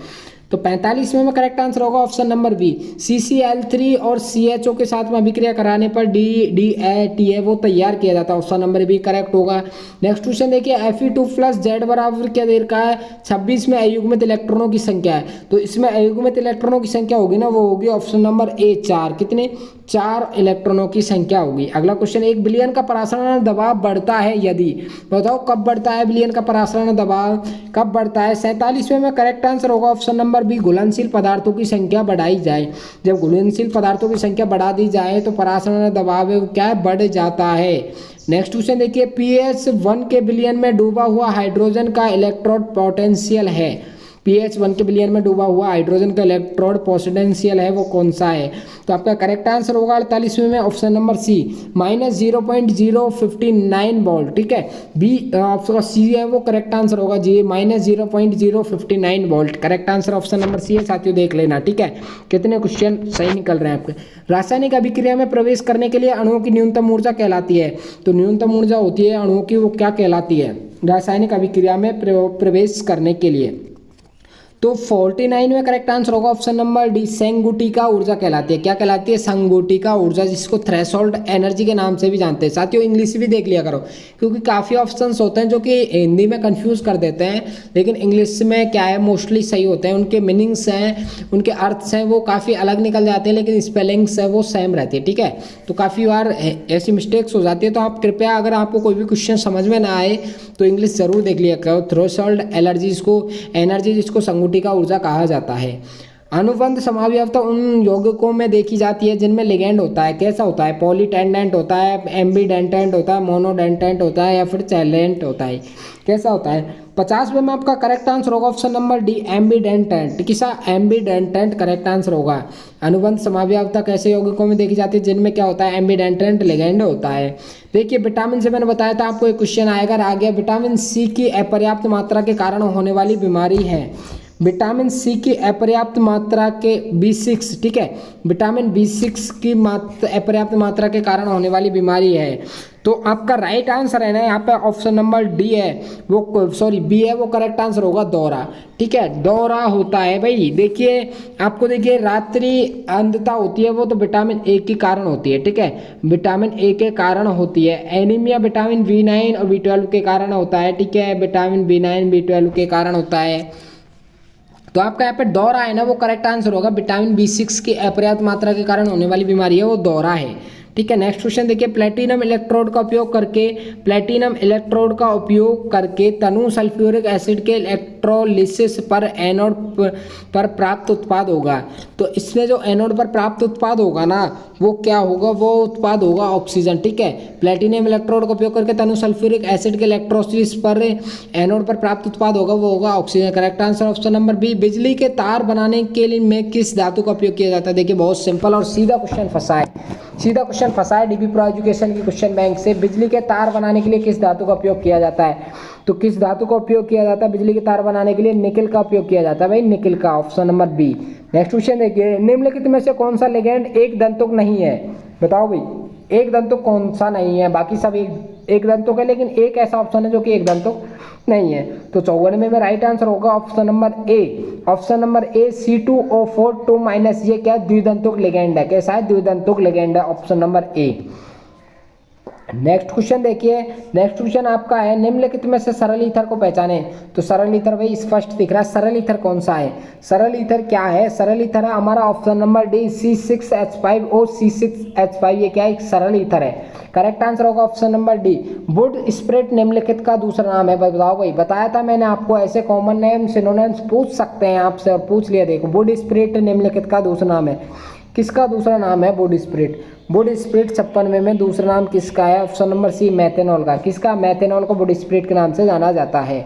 तो 45वें में करेक्ट आंसर होगा ऑप्शन नंबर बी, CCl3 और CHO के साथ में अभिक्रिया कराने पर DDAT है वो तैयार किया जाता है। ऑप्शन नंबर बी करेक्ट होगा। नेक्स्ट क्वेश्चन देखिए Fe2+Z बराबर क्या दे रखा है? 26 में अयुग्मित इलेक्ट्रॉनों की संख्या है, तो इसमें अयुग्मित इलेक्ट्रॉनों की संख्या होगी ना, वो होगी ऑप्शन नंबर ए 4। कितने? 4 इलेक्ट्रॉनों की संख्या होगी। अगला क्वेश्चन 1 बिलियन का परासरण दबाव बढ़ता है यदि, बताओ कब बढ़ता है बिलियन का परासरण दबाव, कब बढ़ता है? 47वें में करेक्ट आंसर होगा ऑप्शन नंबर बी, घुलनशील पदार्थों की संख्या बढ़ाई जाए। जब घुलनशील पदार्थों की संख्या बढ़ा दी जाए तो परासरण दबाव क्या बढ़ जाता है। नेक्स्ट क्वेश्चन देखिए pH 1 के बिलियन में डूबा हुआ हाइड्रोजन का इलेक्ट्रोड पोटेंशियल है। pH 1 के बिलियन में डूबा हुआ हाइड्रोजन का इलेक्ट्रोड पोटेंशियल है वो कौन सा है? तो आपका करेक्ट आंसर होगा 48वें में ऑप्शन नंबर सी, -0.059 वोल्ट। ठीक है, बी आपका सी है वो करेक्ट आंसर होगा जी, -0.059 volt. Correct answer option number C है साथियों, देख लेना। ठीक है, कितने क्वेश्चन सही निकल रहे हैं आपके। रासायनिक अभिक्रिया में प्रवेश करने के लिए अणुओं की न्यूनतम ऊर्जा कहलाती है। तो न्यूनतम ऊर्जा होती है अणुओं की, वो क्या कहलाती है? रासायनिक अभिक्रिया में प्रवेश करने के लिए। तो 49 में करेक्ट आंसर होगा ऑप्शन नंबर डी, संगुटिका ऊर्जा कहलाती है। क्या कहलाती है? संगुटिका ऊर्जा, जिसको थ्रेशोल्ड एनर्जी के नाम से भी जानते हैं। साथियों इंग्लिश भी देख लिया करो, क्योंकि काफ़ी ऑप्शंस होते हैं जो कि हिंदी में कंफ्यूज कर देते हैं, लेकिन इंग्लिश में क्या है मोस्टली सही होते हैं। उनके मीनिंग्स हैं, उनके अर्थ हैं वो काफ़ी अलग निकल जाते हैं, लेकिन स्पेलिंग्स है वो सेम रहती है। ठीक है, तो काफ़ी बार ऐसी मिस्टेक्स हो जाती है। तो आप कृपया अगर आपको कोई भी क्वेश्चन समझ में ना आए तो इंग्लिश जरूर देख लिया करो। थ्रेशोल्ड एनर्जी जिसको संगुटिका ऊर्जा कहा जाता है। अनुबंध समावयवता उन यौगिकों में देखी जाती है जिनमें लिगेंड होता है। कैसा होता है? पॉलीटेंडेंट होता है, एम्बीडेंटेंट होता है, मोनोडेंटेंट होता है, या फिर चैलेंट होता है। कैसा होता है? 50वें में आपका करेक्ट आंसर होगा ऑप्शन नंबर डी, एम्बीडेंटेंट। किसा? एम्बीडेंटेंट करेक्ट आंसर होगा। अनुबंध समावयवता कैसे यौगिकों में देखी जाती है? जिनमें क्या होता है? एम्बीडेंटेंट लिगेंड होता है। देखिए विटामिन से मैंने बताया था आपको एक क्वेश्चन आएगा, आ गया। विटामिन सी की अपर्याप्त मात्रा के कारण होने वाली बीमारी है। विटामिन सी की अपर्याप्त मात्रा के B6, ठीक है, विटामिन B6 की अपर्याप्त मात्रा के कारण होने वाली बीमारी है। तो आपका राइट आंसर है ना यहाँ पे ऑप्शन नंबर डी है, वो सॉरी बी है, वो करेक्ट आंसर होगा दौरा। ठीक है, दौरा होता है भाई। देखिए आपको देखिए रात्रि अंधता होती है वो तो विटामिन ए के कारण होती है। ठीक है, विटामिन ए के कारण होती है। एनीमिया विटामिन B9 और B12 के कारण होता है। ठीक है, विटामिन B9 B12 के कारण होता है। तो आपका यहाँ पे दौरा है ना, वो करेक्ट आंसर होगा। विटामिन B6 की अपर्याप्त मात्रा के कारण होने वाली बीमारी है वो दौरा है। ठीक है, नेक्स्ट क्वेश्चन देखिए प्लेटिनम इलेक्ट्रोड का उपयोग करके तनु सल्फ्यूरिक एसिड के इलेक्ट्रोलिसिस पर एनोड पर प्राप्त उत्पाद होगा। तो इसमें जो एनोड पर प्राप्त उत्पाद होगा ना वो क्या होगा? वो उत्पाद होगा ऑक्सीजन। ठीक है, प्लेटिनम इलेक्ट्रोड का उपयोग करके तनु सल्फ्यूरिक एसिड के इलेक्ट्रोलिसिस पर एनोड पर प्राप्त उत्पाद होगा, वो होगा oxygen. Correct answer option number B, बिजली के तार बनाने के लिए में किस धातु का उपयोग किया जाता है? देखिए बहुत सिंपल और सीधा क्वेश्चन फंसा है डीबी प्रो एजुकेशन की क्वेश्चन बैंक से। बिजली के तार बनाने के लिए किस धातु का उपयोग किया जाता है? तो किस धातु का उपयोग किया जाता है बिजली के तार बनाने के लिए? निकिल का उपयोग किया जाता है भाई, निकिल का, option number B. Next question देखिए निम्नलिखित में से कौन सा लिगेंड एक दंतुक नहीं है? बताओ भाई, एक दंतुक कौन सा नहीं है? बाकी सब एक दंतुक है, लेकिन एक ऐसा ऑप्शन है जो कि एक दंतुक नहीं है। तो 54 में राइट आंसर होगा ऑप्शन नंबर ए C2O4 2-। ये क्या? द्विदंतुक लिगेंड है। कैसा है? द्विदंतुक लिगेंड है, option number A. Next question देखिए, नेक्स्ट क्वेश्चन आपका है निम्नलिखित में से सरल ईथर को पहचाने। तो सरल ईथर भाई स्पष्ट दिख रहा है, सरल ईथर कौन सा है, सरल ईथर क्या है, सरल ईथर है हमारा ऑप्शन नंबर डी C6H5 और C6H5, ये क्या है, एक सरल ईथर है। करेक्ट आंसर होगा option number D would spirit निम्नलिखित का दूसरा नाम है। बताओ भाई, बताया था मैंने आपको, ऐसे कॉमन नेम सिनोनिम्स पूछ सकते हैं आपसे, और पूछ लिया। देखो वुड स्प्रिट निम्नलिखित का दूसरा नाम है, किसका दूसरा नाम है वुड स्प्रिट। वुड स्प्रिट 56 में दूसरा नाम किसका है, ऑप्शन नंबर सी मेथेनॉल का। किसका, मेथेनॉल को वुड स्प्रिट के नाम से जाना जाता है।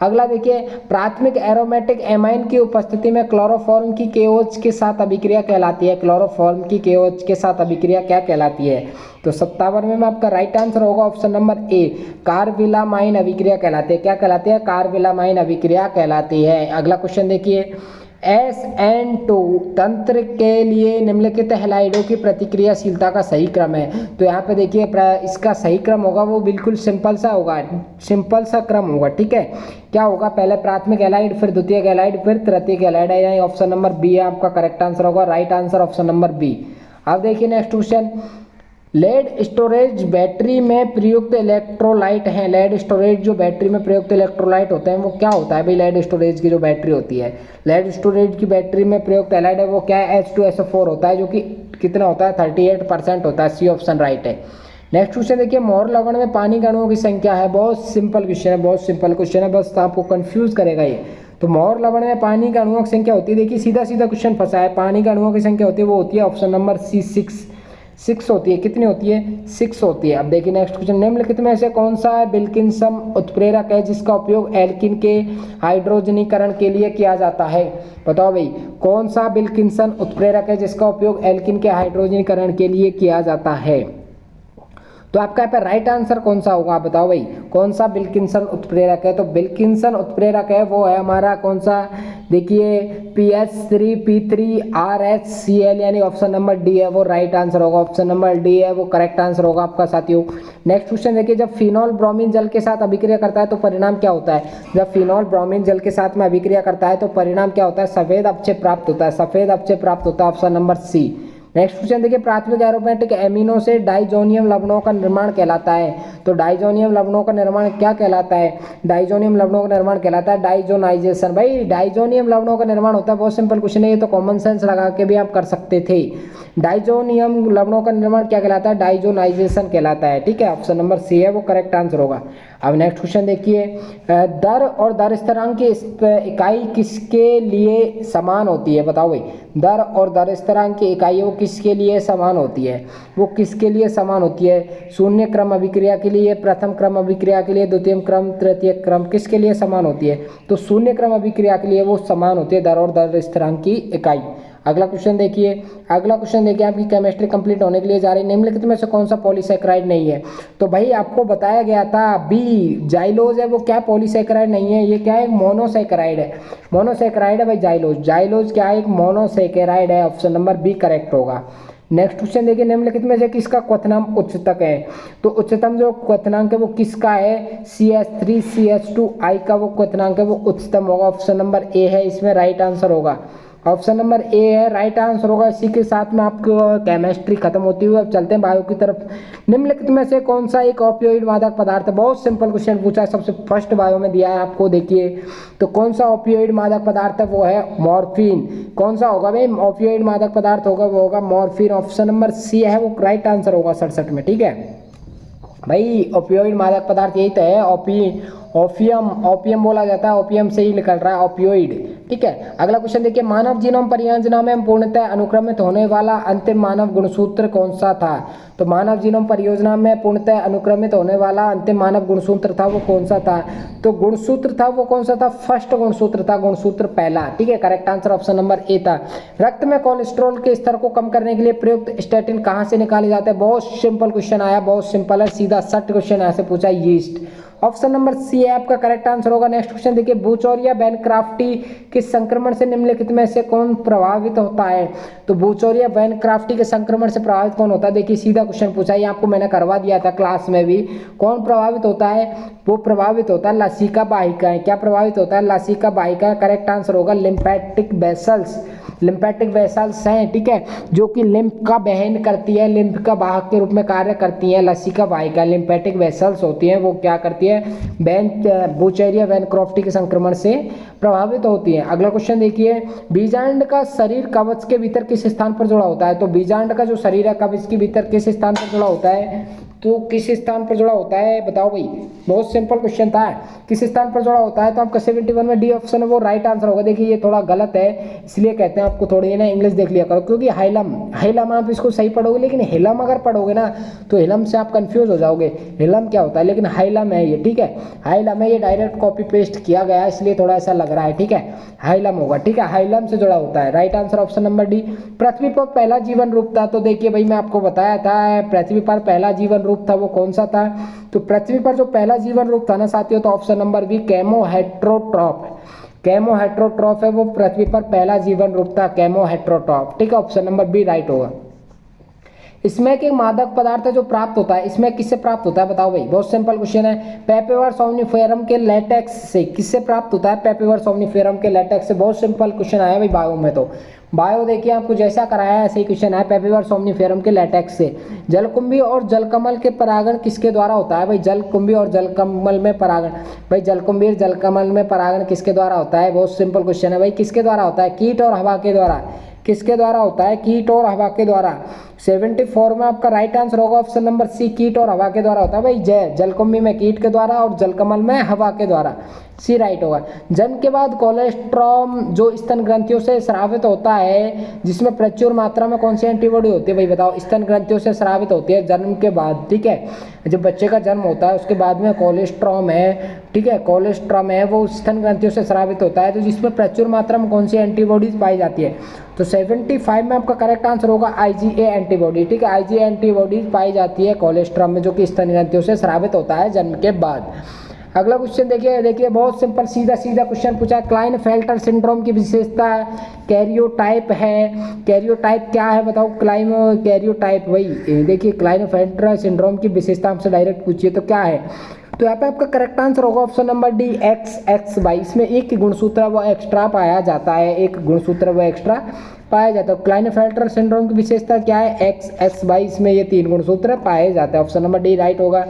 अगला देखिए, प्राथमिक एरोमेटिक एमाइन की उपस्थिति में क्लोरोफॉर्म की KOH के साथ अभिक्रिया कहलाती है। क्लोरोफॉर्म की KOH के साथ अभिक्रिया क्या कहलाती है। तो 57 में आपका राइट आंसर होगा ऑप्शन नंबर ए कार्बिलामाइन अभिक्रिया कहलाती है। क्या कहलाती है, कार्बिलामाइन अभिक्रिया कहलाती है। अगला क्वेश्चन देखिए, SN2 तंत्र के लिए निम्नलिखित हैलाइडों की प्रतिक्रियाशीलता का सही क्रम है। तो यहाँ पे देखिए इसका सही क्रम होगा वो बिल्कुल सिंपल सा होगा, सिंपल सा क्रम होगा। ठीक है, क्या होगा, पहले प्राथमिक हैलाइड, फिर द्वितीयक हैलाइड, फिर तृतीयक हैलाइड है। यानी ऑप्शन नंबर बी है आपका करेक्ट आंसर होगा, right answer option number B. अब देखिए next question, lead storage battery में प्रयुक्त इलेक्ट्रोलाइट हैं। लेड स्टोरेज जो बैटरी में प्रयुक्त इलेक्ट्रोलाइट होते हैं वो क्या होता है भाई, लेड स्टोरेज की जो बैटरी होती है, लेड स्टोरेज की बैटरी में प्रयुक्त हैलाइड है वो क्या है, H2SO4 होता है, जो कि कितना होता है 38% होता है। सी ऑप्शन राइट है। नेक्स्ट क्वेश्चन देखिए, मोर लवण में पानी के अणुओं की संख्या है। बहुत सिंपल क्वेश्चन है, बहुत सिंपल क्वेश्चन है, बस आपको कंफ्यूज करेगा ये। तो मोर लवण में पानी के अणुओं की संख्या होती है, देखिए सीधा सीधा क्वेश्चन फंसा है, पानी के अणुओं की संख्या होती है वो होती है ऑप्शन नंबर सी 6 होती है। कितनी होती है, 6 होती है। अब देखिए नेक्स्ट क्वेश्चन, निम्नलिखित में से कौन सा विल्किंसन उत्प्रेरक है जिसका उपयोग एल्किन के हाइड्रोजनीकरण के लिए किया जाता है। बताओ भाई, कौन सा विल्किंसन उत्प्रेरक है जिसका उपयोग एल्किन के हाइड्रोजनीकरण के लिए किया जाता है। तो आपका यहाँ पे राइट आंसर कौन सा होगा, आप बताओ भाई, कौन सा विल्किंसन उत्प्रेरक है। तो विल्किंसन उत्प्रेरक है वो है हमारा कौन सा, देखिए PH3P3RHCl, यानी ऑप्शन नंबर डी है वो राइट आंसर होगा, ऑप्शन नंबर डी है वो करेक्ट आंसर होगा आपका साथियों। नेक्स्ट क्वेश्चन देखिए, जब फिनॉल ब्रोमीन जल के साथ अभिक्रिया करता है तो परिणाम क्या होता है। जब फिनॉल ब्रोमीन जल के साथ में अभिक्रिया करता है तो परिणाम क्या होता है, सफेद अपक्षय प्राप्त होता है, सफेद अपक्षय प्राप्त होता है, option number C. Next question देखिए, प्राथमिक एरोमेटिक एमिनो से डाइजोनियम लवणों का निर्माण कहलाता है। तो डाइजोनियम लवणों का निर्माण क्या कहलाता है, डाइजोनियम लवणों का निर्माण कहलाता है डाइजोनाइजेशन। भाई डाइजोनियम लवणों का निर्माण होता है, बहुत सिंपल क्वेश्चन है ये, तो कॉमन सेंस लगा के भी आप कर सकते थे। डाइजोनियम लवणों का निर्माण क्या कहलाता है, डाइजोनाइजेशन कहलाता है। ठीक है, ऑप्शन नंबर सी है वो करेक्ट आंसर होगा। अब नेक्स्ट क्वेश्चन देखिए, दर और दर स्थिरांक की इकाई किसके लिए समान होती है। बताओ भाई, दर और दर स्थिरांक की इकाई वो किसके लिए समान होती है, वो किसके लिए समान होती है। शून्य क्रम अभिक्रिया के लिए, प्रथम क्रम अभिक्रिया के लिए, द्वितीय क्रम, तृतीय क्रम, किसके लिए समान होती है। तो शून्य क्रम अभिक्रिया के लिए वो समान होती है दर और दर स्थिरांक की इकाई। अगला क्वेश्चन देखिए, अगला क्वेश्चन देखिए आपकी केमिस्ट्री कंप्लीट होने के लिए जा रही है। निम्नलिखित में से कौन सा पॉलीसैकेराइड नहीं है। तो भाई आपको बताया गया था बी जाइलोज है वो क्या पॉलीसैकेराइड नहीं है, ये क्या है, मोनोसैकेराइड है, मोनोसैकेराइड है भाई जाइलोज। जाइलोज क्या है, एक मोनोसैकेराइड है, ऑप्शन नंबर बी करेक्ट होगा। नेक्स्ट क्वेश्चन देखिए, निम्नलिखित में से किसका क्वथनांक उच्चतक है। तो उच्चतम जो क्वथनांक है वो किसका है, CH3CH2I का वो क्वथनांक है वो उच्चतम होगा, ऑप्शन नंबर ए है इसमें राइट आंसर होगा, ऑप्शन नंबर ए है राइट आंसर होगा। इसी के साथ में आपकी केमिस्ट्री खत्म होती हुई अब चलते हैं बायो की तरफ। निम्नलिखित में से कौन सा एक ओपियोइड मादक पदार्थ है, बहुत सिंपल क्वेश्चन पूछा है, सबसे फर्स्ट बायो में दिया है आपको, देखिए तो कौन सा ओपियोइड मादक पदार्थ है वो है मॉर्फिन। कौन सा होगा भाई, ओपियोइड मादक पदार्थ होगा वो होगा मॉर्फिन, ऑप्शन नंबर सी है वो राइट आंसर होगा 67 में। ठीक है भाई, ओपियोइड मादक पदार्थ यही तो है, ओपियम, ओपियम बोला जाता है, ओपियम से ही निकल रहा है ओपियोइड। ठीक है, अगला क्वेश्चन देखिए, मानव जीनोम परियोजना में पूर्णतः अनुक्रमित होने वाला अंतिम मानव गुणसूत्र कौन सा था। तो मानव जीनोम परियोजना में पूर्णतः अनुक्रमित होने वाला अंतिम मानव गुणसूत्र था वो कौन सा था। तो गुणसूत्र था वो कौन सा था, फर्स्ट गुणसूत्र था, गुणसूत्र पहला। ठीक है, correct answer option number A था। रक्त में कोलेस्ट्रॉल के स्तर को कम करने के लिए प्रयुक्त स्टैटिन कहाँ से निकाले जाते हैं। बहुत सिंपल क्वेश्चन आया, बहुत सिंपल है, सीधा सट क्वेश्चन ऐसे पूछा, यीस्ट, ऑप्शन नंबर सी है आपका करेक्ट आंसर होगा। नेक्स्ट क्वेश्चन देखिए, बूचौरिया बैनक्राफ्टी के संक्रमण से निम्नलिखित में से कौन प्रभावित होता है। तो बूचौरिया बैनक्राफ्टी के संक्रमण से प्रभावित कौन होता है, देखिए सीधा क्वेश्चन पूछा है, आपको मैंने करवा दिया था क्लास में भी। कौन प्रभावित होता है, वो प्रभावित होता है लसिका वाहिकाएं। क्या प्रभावित होता है, लसिका वाहिकाएं, करेक्ट आंसर होगा लिम्फेटिक वेसल्स। लिम्फेटिक वेसल्स हैं, ठीक है, जो कि लिम्फ का वहन करती है, लिम्फ का वाहक के रूप में कार्य करती हैं। लसिका वाहिका लिम्फेटिक वेसल्स होती हैं, वो क्या करती है, बुचेरिया वैनक्रॉफ्टी के संक्रमण से प्रभावित होती है। अगला क्वेश्चन देखिए, बीजांड का शरीर कवच के भीतर किस स्थान पर जुड़ा होता है? तो बीजांड का जो शरीर है कवच के भीतर किस स्थान पर जुड़ा होता है? तो किस स्थान पर जुड़ा होता है बताओ भाई, बहुत सिंपल क्वेश्चन था, किस स्थान पर जुड़ा होता है? तो आपका 71 में डी ऑप्शन है वो राइट आंसर होगा। देखिए ये थोड़ा गलत है, इसलिए कहते हैं आपको थोड़ी ना इंग्लिश देख लिया करो, क्योंकि हाइलम हाइलम आप इसको सही पढ़ोगे, लेकिन हिलम अगर पढ़ोगे ना तो हिलम से आप कंफ्यूज हो जाओगे, हिलम क्या होता है, लेकिन हाइलम है ये, ठीक है, हाइलम है ये, डायरेक्ट कॉपी पेस्ट किया गया है इसलिए थोड़ा ऐसा लग रहा है, ठीक है, हाइलम होगा, ठीक है, हाइलम से जुड़ा होता है। Right answer option number D. पृथ्वी पर पहला जीवन रूप था, तो देखिए भाई मैं आपको बताया था पृथ्वी पर पहला जीवन रूप था वो कौन सा था? तो पृथ्वी पर जो पहला जीवन रूप था ना साथियों, तो ऑप्शन नंबर बी कैमोहेट्रोट्रॉप, कैमोहेट्रोट्रॉप है वो पृथ्वी पर पहला जीवन रूप था, कैमोहेट्रोट्रॉप, ठीक है, ऑप्शन नंबर बी राइट होगा। इसमें एक मादक पदार्थ है जो प्राप्त होता है, इसमें किससे प्राप्त होता है बताओ भाई, बहुत सिंपल क्वेश्चन है, पेपिवर सोम्निफेरम के लेटेक्स से, किससे प्राप्त होता है? पेपिवर सोम्निफेरम के लेटेक्स से। बहुत सिंपल क्वेश्चन आया भाई बायो में, तो बायो देखिए आपको जैसा कराया है ऐसे ही क्वेश्चन है, पेपिवर सोम्निफेरम के लेटेक्स से। जलकुंभी और जलकमल के परागण किसके द्वारा होता है? भाई जलकुंभी और जलकमल में परागण, भाई जलकुंभी और जलकमल में परागण किसके द्वारा होता है? बहुत सिंपल क्वेश्चन है भाई, किसके द्वारा होता है? कीट और हवा के द्वारा। किसके द्वारा होता है? कीट और हवा के द्वारा। 74 में आपका राइट आंसर होगा ऑप्शन नंबर सी, कीट और हवा के द्वारा होता है भाई। जलकुंभी में कीट के द्वारा और जलकमल में हवा के द्वारा, सी राइट होगा। जन्म के बाद कोलेस्ट्रॉम जो स्तन ग्रंथियों से स्रावित होता है, जिसमें प्रचुर मात्रा में कौन सी एंटीबॉडी होती है भाई बताओ? स्तन ग्रंथियों से स्रावित होती है जन्म के बाद, ठीक है, जब बच्चे का जन्म होता है उसके बाद में कोलेस्ट्रॉम है, ठीक है, कोलेस्ट्रॉम है वो स्तन ग्रंथियों से स्रावित होता है, तो जिसमें प्रचुर मात्रा में कौन सी एंटीबॉडीज पाई जाती है? तो 75 में आपका करेक्ट आंसर होगा IgA एंटीबॉडी, ठीक है, IgA एंटीबॉडीज पाई जाती है कोलेस्ट्रॉम में, जो कि स्तन ग्रंथियों से स्रावित होता है जन्म के बाद। अगला क्वेश्चन देखिए बहुत सिंपल सीधा क्वेश्चन पूछा है, क्लाइनफेल्टर सिंड्रोम की विशेषता कैरियोटाइप है। कैरियोटाइप क्या है बताओ? कैरियोटाइप वही देखिए, क्लाइनफेल्टर सिंड्रोम की विशेषता हमसे डायरेक्ट पूछिए तो क्या है? तो यहाँ पे आपका करेक्ट आंसर होगा ऑप्शन नंबर डी, XXY। इसमें एक गुणसूत्र वो एक्स्ट्रा पाया जाता है, एक गुणसूत्र वो एक्स्ट्रा पाया जाता है। क्लाइनफेल्टर सिंड्रोम की विशेषता क्या है? XXY, इसमें ये 3 गुणसूत्र पाए जाते हैं, ऑप्शन नंबर डी राइट होगा।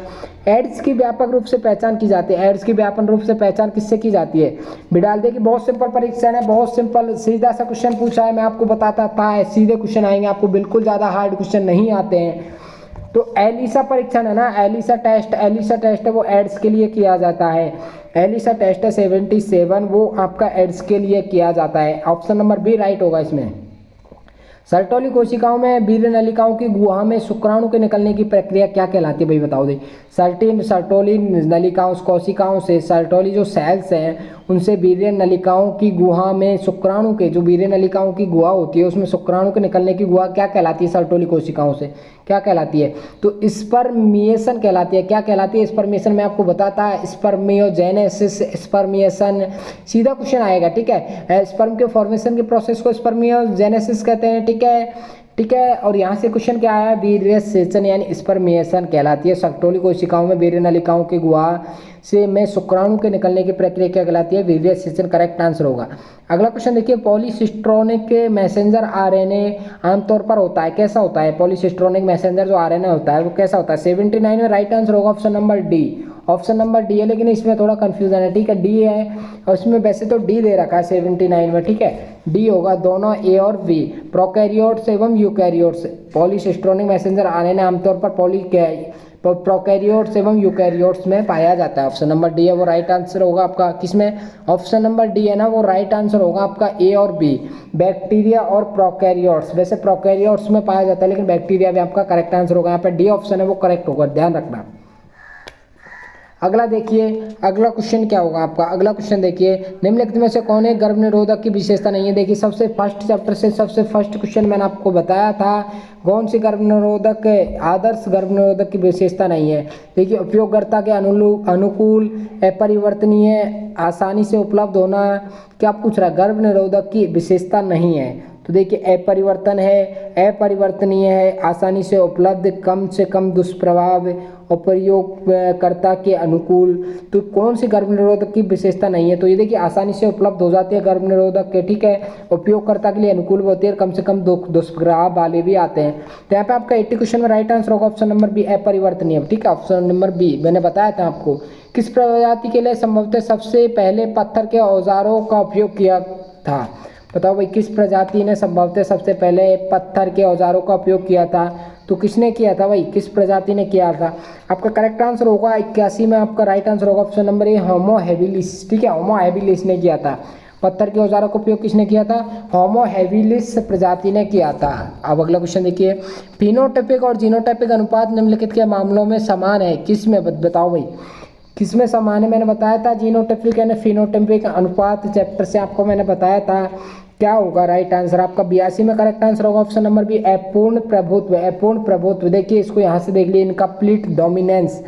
एड्स की व्यापक रूप से पहचान की जाती है, एड्स की व्यापक रूप से पहचान किससे की जाती है? बिडाल देखिए बहुत सिंपल परीक्षण है, बहुत सिंपल सीधा सा क्वेश्चन पूछा है, मैं आपको बताता था सीधे क्वेश्चन आएंगे आपको, बिल्कुल ज़्यादा हार्ड क्वेश्चन नहीं आते हैं। तो एलिसा परीक्षण है ना, एलिसा टेस्ट है वो एड्स के लिए किया जाता है, एलिसा टेस्ट है 77 वो आपका एड्स के लिए किया जाता है, ऑप्शन नंबर बी राइट होगा इसमें। सर्टोली कोशिकाओं में वीर्य नलिकाओं की गुहा में शुक्राणु के निकलने की प्रक्रिया क्या कहलाती है भाई बताओ दे? सर्टोली नलिकाओं कोशिकाओं से, सर्टोली जो सेल्स हैं उनसे वीर्य नलिकाओं की गुहा में शुक्राणु के, जो वीर्य नलिकाओं की गुहा होती है उसमें शुक्राणु के निकलने की गुहा क्या कहलाती है? सर्टोली कोशिकाओं से क्या कहलाती है? तो स्पर्मिएशन कहलाती है। क्या कहलाती है स्पर्मिएशन? मैं आपको बताता, स्पर्मियोजेनेसिस, स्पर्मिएशन सीधा क्वेश्चन आएगा, ठीक है, स्पर्म के फॉर्मेशन के प्रोसेस को स्पर्मियोजेनेसिस कहते हैं, ठीक है। और यहाँ से क्वेश्चन क्या आया? वीर्य सेचन यानी स्पर्मिएशन कहलाती है। सर्टोली कोशिकाओं में वीर्य नलिकाओं की गुहा से में शुक्राणु के निकलने की प्रक्रिया क्या कहलाती है? वीर्य सेचन करेक्ट आंसर होगा। अगला क्वेश्चन देखिए, पॉलीसिस्ट्रोनिक मैसेंजर आरएनए आमतौर पर होता है, कैसा होता है? पॉलीसिस्ट्रोनिक मैसेंजर जो आरएनए होता है वो कैसा होता है? 79 में राइट आंसर होगा option number D, option number D है, लेकिन इसमें थोड़ा कंफ्यूजन है, ठीक है, डी है और इसमें वैसे तो डी दे रखा है 79 में, ठीक है, डी होगा दोनों ए और बी। प्रोकैरियोट्स एवं यूकैरियोट्स, पॉलीसिस्ट्रोनिक मैसेंजर आरएनए आमतौर पर प्रोकैरियोट्स एवं यूकैरियोट्स में पाया जाता है, ऑप्शन नंबर डी है वो राइट आंसर होगा आपका। किसमें? ऑप्शन नंबर डी है ना वो राइट आंसर होगा आपका ए और बी, बैक्टीरिया और प्रोकैरियोट्स। वैसे प्रोकैरियोट्स में पाया जाता है लेकिन बैक्टीरिया भी आपका करेक्ट आंसर होगा, यहाँ पे डी ऑप्शन है वो करेक्ट होगा, ध्यान रखना। अगला देखिए, अगला क्वेश्चन क्या होगा आपका? अगला क्वेश्चन देखिए, निम्नलिखित में से कौन एक गर्भ निरोधक की विशेषता नहीं है? देखिए सबसे फर्स्ट चैप्टर से सबसे फर्स्ट क्वेश्चन मैंने आपको बताया था, कौन सी गर्भ निरोधक आदर्श गर्भ निरोधक की विशेषता नहीं है? देखिए उपयोगकर्ता के अनुकूल, अपरिवर्तनीय, आसानी से उपलब्ध होना, क्या पूछ रहा है? गर्भ निरोधक की विशेषता नहीं है, तो देखिए अपरिवर्तन है, अपरिवर्तनीय है, आसानी से उपलब्ध, कम से कम दुष्प्रभाव और प्रयोगकर्ता के अनुकूल। तो कौन सी गर्भ निरोधक की विशेषता नहीं है, तो ये देखिए आसानी से उपलब्ध हो जाती है गर्भ निरोधक के, ठीक है, उपयोगकर्ता के लिए अनुकूल होती है, कम से कम दुष्प्रभाव वाले भी आते हैं। तो यहाँ पे आपका 80 क्वेश्चन में राइट आंसर होगा ऑप्शन नंबर बी अपरिवर्तनीय, ठीक है, ऑप्शन नंबर बी। मैंने बताया था आपको किस प्रजाति के लिए संभवतः सबसे पहले पत्थर के औजारों का उपयोग किया था, बताओ भाई किस प्रजाति ने संभवतः सबसे पहले पत्थर के औजारों का उपयोग किया था, तो किसने किया था भाई, किस प्रजाति ने किया था। आपका करेक्ट आंसर होगा 81 में, आपका राइट आंसर होगा option number A Homo habilis, ठीक है, होमो हैबिलिस ने किया था। पत्थर के औजारों का उपयोग किसने किया था, होमो हैबिलिस प्रजाति ने किया था। अब अगला क्वेश्चन देखिए, फिनोटाइपिक और जीनोटाइपिक अनुपात निम्नलिखित के मामलों में समान है, किस में, बताओ भाई किस में समान है। मैंने बताया था जीनोटाइपिक यानी फिनोटाइपिक अनुपात चैप्टर से आपको मैंने बताया था, क्या होगा राइट आंसर आपका 82 में करेक्ट आंसर होगा ऑप्शन नंबर बी अपूर्ण प्रभुत्व, अपूर्ण प्रभुत्व। देखिए इसको यहाँ से देख लीजिए, incomplete dominance,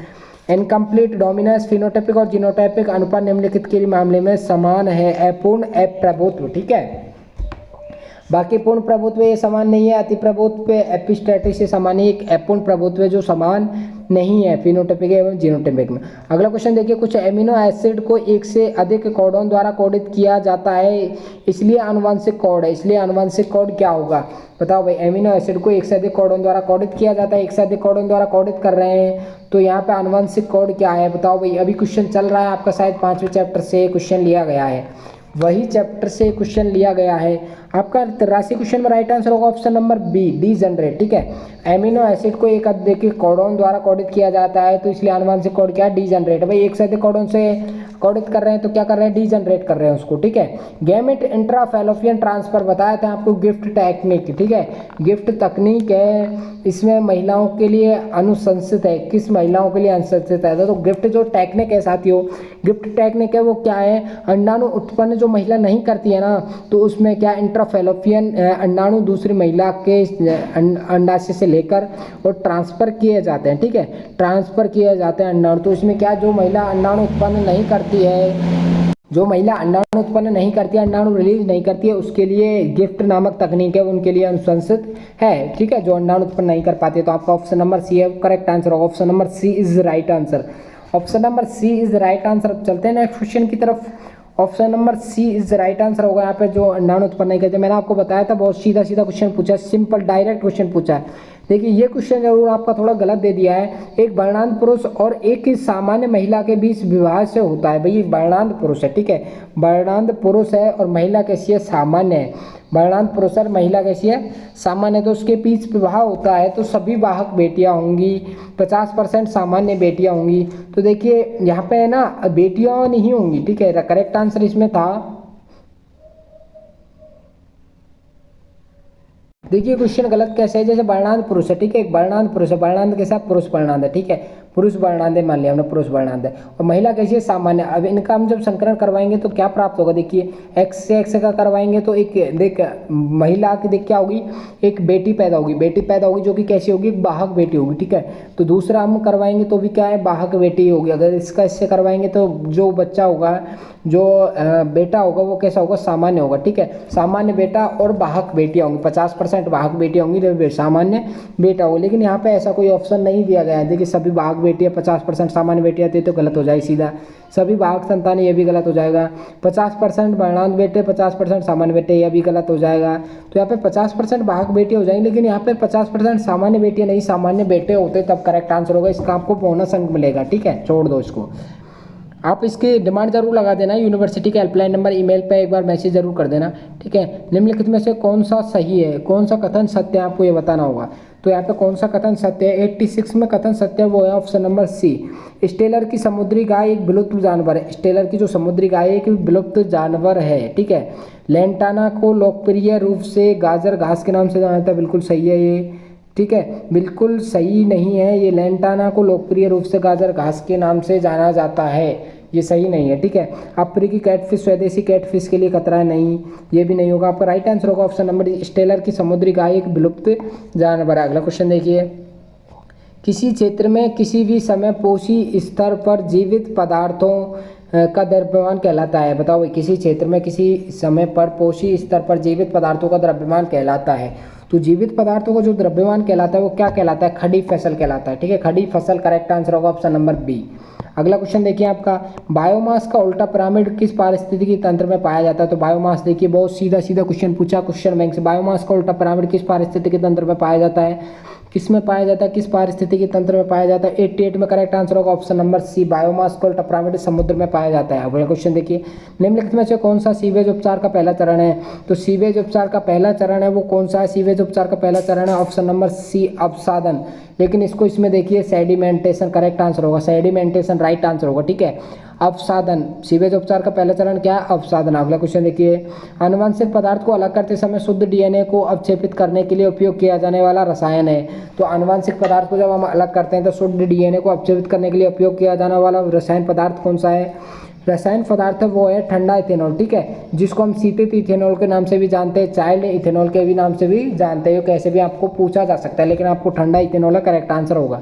incomplete dominance, phenotypic और जीनोटाइपिक अनुपात निम्नलिखित के मामले में समान है, अपूर्ण प्रभुत्व, ठीक है। बाकी पूर्ण प्रभुत्व ये समान नहीं है, अति प्रभुत्व एपिस्टैटिक से समान है, एक अपूर्ण प्रभुत्व जो समान नहीं है फिनोटाइपिक एवं जीनोटाइपिक में। अगला क्वेश्चन देखिए, कुछ एमिनो एसिड को एक से अधिक कोडोन द्वारा कोडित किया जाता है, इसलिए आनुवंशिक कोड है, इसलिए आनुवंशिक कोड क्या होगा, बताओ भाई। एमिनो एसिड को एक से अधिक कोडोन द्वारा कोडित किया जाता है, एक से अधिक कोडोन द्वारा कोडित कर रहे हैं, तो यहाँ पे आनुवंशिक कोड क्या है, बताओ भाई। अभी क्वेश्चन चल रहा है आपका, शायद 5वें चैप्टर से क्वेश्चन लिया गया है, वही चैप्टर से क्वेश्चन लिया गया है आपका। 83 क्वेश्चन में राइट आंसर होगा option number B degenerate, ठीक है। एमिनो एसिड को एक अधिक कोडोन द्वारा कोडित किया जाता है, तो इसलिए आनुवंशिक कोड क्या है, डी जनरेट। भाई एक से अधिक कोडोन से कोडित कर रहे हैं तो क्या कर रहे हैं, डी जनरेट कर रहे हैं उसको, ठीक है। गैमेट इंट्राफैलोपियन ट्रांसफर बताया था आपको, गिफ्ट टेक्निक, ठीक है, गिफ्ट तकनीक है, इसमें महिलाओं के लिए अनुशंसित है, किस महिलाओं के लिए अनुशंसित है, तो गिफ्ट जो टेक्निक है साथियों, गिफ्ट टेक्निक है वो क्या है, अंडाणु उत्पन्न जो महिला नहीं करती है ना, तो उसमें क्या इंट्राफैलोपियन अंडाणु दूसरी महिला के अंडाशय से लेकर और ट्रांसफर किए जाते हैं, ठीक है, ट्रांसफर किए जाते हैं अंडाणु। तो इसमें क्या, जो महिला अंडाणु उत्पन्न नहीं करती है, जो महिला अंडाणु उत्पन्न नहीं करती है, अंडाणु रिलीज नहीं करती है, उसके लिए गिफ्ट नामक तकनीक है, उनके लिए अनुशंसित है, ठीक है, जो अंडाणु उत्पन्न नहीं कर पाती है। तो आपका ऑप्शन नंबर सी है करेक्ट आंसर होगा, option number C is right answer, option number C is right answer. अब चलते हैं नेक्स्ट क्वेश्चन की तरफ, option number C is right answer होगा यहाँ पे, जो अंडाणु उत्पन्न नहीं करते। मैंने आपको बताया था बहुत सीधा सीधा क्वेश्चन पूछा है, सिंपल डायरेक्ट क्वेश्चन पूछा है। देखिए ये क्वेश्चन जरूर आपका थोड़ा गलत दे दिया है, एक वर्णांध पुरुष और एक सामान्य महिला के बीच विवाह से होता है। भाई ये वर्णांध पुरुष है, ठीक है, वर्णांध पुरुष है और महिला कैसी है, सामान्य है, वर्णांध पुरुष और महिला कैसी है, सामान्य, तो उसके बीच विवाह होता है, तो सभी वाहक बेटियां होंगी, 50% सामान्य बेटियां होंगी। तो देखिए यहाँ पे है ना बेटियां नहीं होंगी, ठीक है, करेक्ट आंसर इसमें था, देखिए क्वेश्चन गलत कैसे है, जैसे वर्णांध पुरुष है, ठीक है, एक वर्णांध पुरुष है, वर्णांध के साथ पुरुष वर्णांध है, ठीक है, पुरुष वर्णांध है, मान लिया हमने पुरुष वर्णांध है, और महिला कैसी है, सामान्य। अब इनका हम जब संकरण करवाएंगे तो क्या प्राप्त होगा, देखिए एक्स से एक्स का करवाएंगे तो एक देख महिला की देख क्या होगी, एक बेटी पैदा होगी, बेटी पैदा होगी जो कि कैसी होगी, वाहक बेटी होगी, ठीक है। तो दूसरा हम करवाएंगे तो भी क्या है, वाहक बेटी होगी। अगर इसका इससे करवाएंगे तो जो बच्चा होगा, जो बेटा होगा वो कैसा होगा, सामान्य होगा, ठीक है, सामान्य बेटा और वाहक बेटियां होंगी, 50% वाहक बेटियां होंगी, सामान्य बेटा होगा। लेकिन यहाँ पे ऐसा कोई ऑप्शन नहीं दिया गया है, देखिए सभी वाहक बेटियां 50% सामान्य बेटियां थी तो गलत हो जाएगी सीधा, सभी वाहक संतान ये भी गलत हो जाएगा, 50% वर्णांध बेटे 50% सामान्य बेटे यह भी गलत हो जाएगा। तो यहाँ पे 50% वाहक बेटे हो जाएंगे, लेकिन यहाँ पे 50% सामान्य बेटियां नहीं सामान्य बेटे होते तब करेक्ट आंसर होगा, इसका आपको बोनस अंक मिलेगा, ठीक है, छोड़ दो इसको। आप इसकी डिमांड जरूर लगा देना, यूनिवर्सिटी के हेल्पलाइन नंबर ईमेल पे एक बार मैसेज जरूर कर देना, ठीक है। निम्नलिखित में से कौन सा सही है, कौन सा कथन सत्य है, आपको ये बताना होगा। तो यहाँ पे कौन सा कथन सत्य है, 86 में कथन सत्य है वो है ऑप्शन नंबर सी, स्टेलर की समुद्री गाय एक विलुप्त जानवर है, स्टेलर की जो समुद्री गाय एक विलुप्त जानवर है, ठीक है। लेंटाना को लोकप्रिय रूप से गाजर घास के नाम से जाना जाता है, बिल्कुल सही है ये, ठीक है, बिल्कुल सही नहीं है ये, लेंटाना को लोकप्रिय रूप से गाजर घास के नाम से जाना जाता है, ये सही नहीं है, ठीक है। अफ्रीकी कैटफिश स्वदेशी कैटफिश के लिए खतरा है, नहीं, ये भी नहीं होगा। आपका राइट आंसर होगा ऑप्शन नंबर स्टेलर की समुद्री गाय एक विलुप्त जानवर है। अगला क्वेश्चन देखिए, किसी क्षेत्र में किसी भी समय पोषी स्तर पर जीवित पदार्थों का द्रव्यमान कहलाता है? बताओ भाई, किसी क्षेत्र में किसी समय पर पोषी स्तर पर जीवित पदार्थों का द्रव्यमान कहलाता है। तो जीवित पदार्थों का जो द्रव्यमान कहलाता है वो क्या कहलाता है? खड़ी फसल कहलाता है। ठीक है, खड़ी फसल करेक्ट आंसर होगा ऑप्शन नंबर बी। अगला क्वेश्चन देखिए आपका, बायोमास का उल्टा पिरामिड किस पारिस्थितिकी तंत्र में पाया जाता है? तो बायोमास देखिए बहुत सीधा सीधा क्वेश्चन पूछा क्वेश्चन बैंक से, बायोमास का उल्टा पिरामिड किस पारिस्थितिकी तंत्र में पाया जाता है? किस में पाया जाता है? किस पारिस्थितिकी तंत्र में पाया जाता है? 88 में करेक्ट आंसर होगा ऑप्शन नंबर सी, बायोमास का उल्टा पिरामिड समुद्र में पाया जाता है। अगला क्वेश्चन देखिए, निम्नलिखित में से कौन सा सीवेज उपचार का पहला चरण है? तो सीवेज उपचार का पहला चरण है वो कौन सा है? सीवेज उपचार का पहला चरण है ऑप्शन नंबर सी, अवसादन। लेकिन इसको इसमें देखिए सेडिमेंटेशन करेक्ट आंसर होगा, सेडिमेंटेशन राइट आंसर होगा। ठीक है, अवसादन, सीवेज उपचार का पहला चरण क्या है? अवसादन। अगला क्वेश्चन देखिए, आनुवंशिक पदार्थ को अलग करते समय शुद्ध डीएनए को अवक्षेपित करने के लिए उपयोग किया जाने वाला रसायन है। तो आनुवंशिक पदार्थ को जब हम अलग करते हैं तो शुद्ध डीएनए को अवक्षेपित करने के लिए उपयोग किया जाने वाला रसायन पदार्थ कौन सा है? रसायन पदार्थ वो है ठंडा इथेनॉल। ठीक है, जिसको हम शीतित इथेनॉल के नाम से भी जानते हैं, चाइल्ड इथेनॉल के भी नाम से भी जानते हैं, कैसे भी आपको पूछा जा सकता है, लेकिन आपको ठंडा इथेनॉल का करेक्ट आंसर होगा।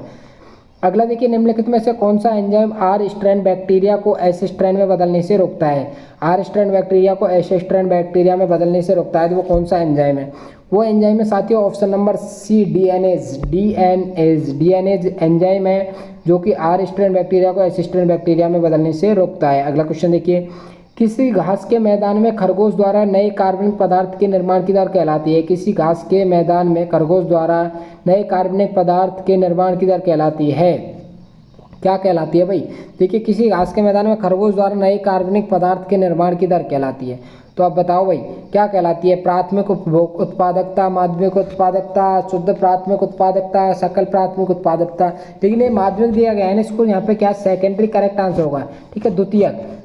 अगला देखिए, निम्नलिखित में से कौन सा एंजाइम आर स्ट्रेन बैक्टीरिया को एस स्ट्रेन में बदलने से रोकता है? आर स्ट्रेन बैक्टीरिया को एस स्ट्रेन बैक्टीरिया में बदलने से रोकता है, तो वो कौन सा एंजाइम है? वो एंजाइम है साथियों option number C, DNase. DNase enzyme है जो कि आर स्ट्रेन बैक्टीरिया को एस स्ट्रेन बैक्टीरिया में बदलने से रोकता है। अगला क्वेश्चन देखिए, किसी घास के मैदान में खरगोश द्वारा नए कार्बनिक पदार्थ के निर्माण की दर कहलाती है? किसी घास के मैदान में खरगोश द्वारा नए कार्बनिक पदार्थ के निर्माण की दर कहलाती है? क्या कहलाती है भाई? देखिए, किसी घास के मैदान में खरगोश द्वारा नए कार्बनिक पदार्थ के निर्माण की दर कहलाती है। तो आप बताओ भाई क्या कहलाती है? प्राथमिक उत्पादकता, माध्यमिक उत्पादकता, शुद्ध प्राथमिक उत्पादकता, सकल प्राथमिक उत्पादकता। लेकिन ये माध्यमिक दिया गया है ना, इसको यहाँ पे क्या सेकेंडरी करेक्ट आंसर होगा। ठीक है,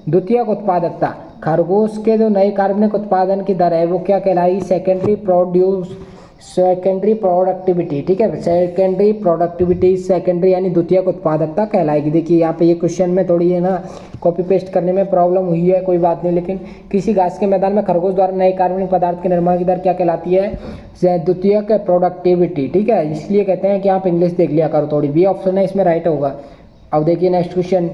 द्वितीयक उत्पादकता। खरगोश के जो नए कार्बनिक उत्पादन की दर है वो क्या कहलाई? Secondary productivity. ठीक है, सेकेंडरी प्रोडक्टिविटी, सेकेंडरी यानी द्वितीयक उत्पादकता कहलाएगी। देखिए यहाँ पे ये क्वेश्चन में थोड़ी है ना कॉपी पेस्ट करने में प्रॉब्लम हुई है, कोई बात नहीं, लेकिन किसी घास के मैदान में खरगोश द्वारा नए कार्बनिक पदार्थ के निर्माण की दर क्या कहलाती है? द्वितीयक प्रोडक्टिविटी। ठीक है, इसलिए कहते हैं कि आप इंग्लिश देख लिया करो थोड़ी। बी ऑप्शन है इसमें राइट होगा। अब देखिए नेक्स्ट क्वेश्चन,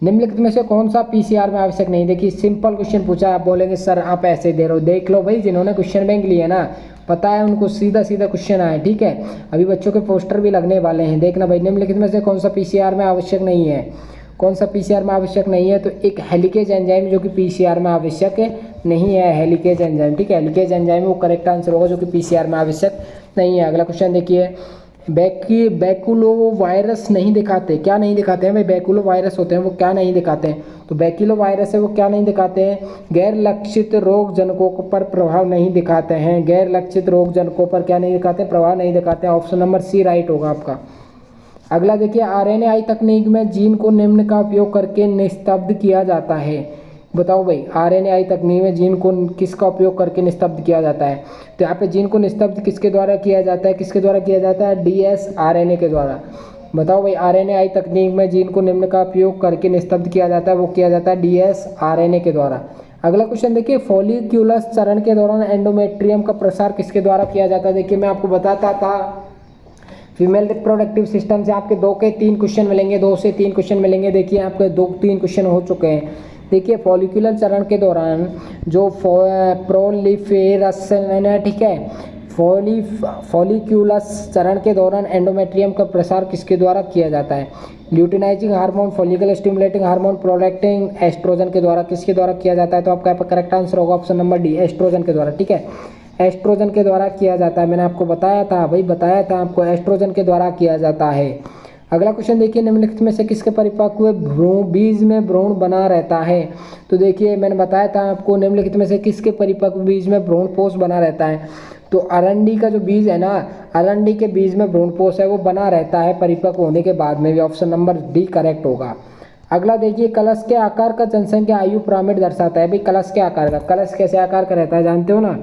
निम्नलिखित में से कौन सा पीसीआर में आवश्यक नहीं? देखिए सिंपल क्वेश्चन पूछा, आप बोलेंगे सर आप ऐसे दे रहे हो। देख लो भाई, जिन्होंने क्वेश्चन बैंक लिए ना पता है उनको सीधा सीधा क्वेश्चन आए। ठीक है, अभी बच्चों के पोस्टर भी लगने वाले हैं, देखना भाई। निम्नलिखित में से कौन सा पीसीआर में आवश्यक नहीं है? कौन सा पीसीआर में आवश्यक नहीं है? तो एक हेलिकेज एंजाइम जो कि पीसीआर में आवश्यक नहीं है, हेलिकेज एंजाइम। ठीक है, हेलिकेज एंजाइम वो करेक्ट आंसर होगा जो कि पीसीआर में आवश्यक नहीं है। अगला क्वेश्चन देखिए, बैकुलो वायरस नहीं दिखाते, क्या नहीं दिखाते हैं भाई? बैकुलो वायरस होते हैं वो क्या नहीं दिखाते हैं? तो बैकुलो वायरस है वो क्या नहीं दिखाते हैं? गैर लक्षित रोग जनकों पर प्रभाव नहीं दिखाते हैं। गैर लक्षित रोग जनकों पर क्या नहीं दिखाते? प्रभाव नहीं दिखाते हैं। ऑप्शन नंबर सी राइट होगा आपका। अगला देखिए, आरएनएआई तकनीक में जीन को निम्न का उपयोग करके निस्तब्ध किया जाता है। बताओ भाई, आरएनएआई तकनीक में जीन को किसका उपयोग करके निस्तब्ध किया जाता है? तो यहाँ पे जीन को निस्तब्ध किसके द्वारा किया जाता है? किसके द्वारा किया जाता है? डीएसआरएनए के द्वारा। बताओ भाई, आरएनएआई तकनीक में जीन को निम्न का उपयोग करके निस्तब्ध किया जाता है, वो किया जाता है डीएसआरएनए के द्वारा। अगला क्वेश्चन देखिए, फॉलिक्यूलस चरण के दौरान एंडोमेट्रियम का प्रसार किसके द्वारा किया जाता है? देखिए मैं आपको बताता था फीमेल रिप्रोडक्टिव सिस्टम से आपके 2 के 3 क्वेश्चन मिलेंगे, 2 से 3 क्वेश्चन मिलेंगे। देखिए आपके 2-3 क्वेश्चन हो चुके हैं। देखिए फॉलिकुलर चरण के दौरान जो प्रोलिफेरेशन है, ठीक है, फॉलिक्यूलस चरण के दौरान एंडोमेट्रियम का प्रसार किसके द्वारा किया जाता है? Luteinizing hormone, follicle stimulating hormone, producing estrogen के द्वारा किसके द्वारा किया जाता है? तो आपका करेक्ट आंसर होगा ऑप्शन नंबर डी, एस्ट्रोजन के द्वारा। ठीक है, एस्ट्रोजन के द्वारा किया जाता है। मैंने आपको बताया था भाई, बताया था आपको, एस्ट्रोजन के द्वारा किया जाता है। अगला क्वेश्चन देखिए, निम्नलिखित में से किसके परिपक्व बीज में भ्रूण बना रहता है? तो देखिए मैंने बताया था आपको, निम्नलिखित में से किसके परिपक्व बीज में भ्रूणपोष बना रहता है? तो अरंडी का जो बीज है ना, अरंडी के बीज में भ्रूणपोष है वो बना रहता है परिपक्व होने के बाद में भी। ऑप्शन नंबर डी करेक्ट होगा। अगला देखिए, कलश के आकार का जनसंख्या आयु पिरामिड दर्शाता है। भाई कलश के आकार का, कलश कैसे आकार का रहता है जानते हो ना?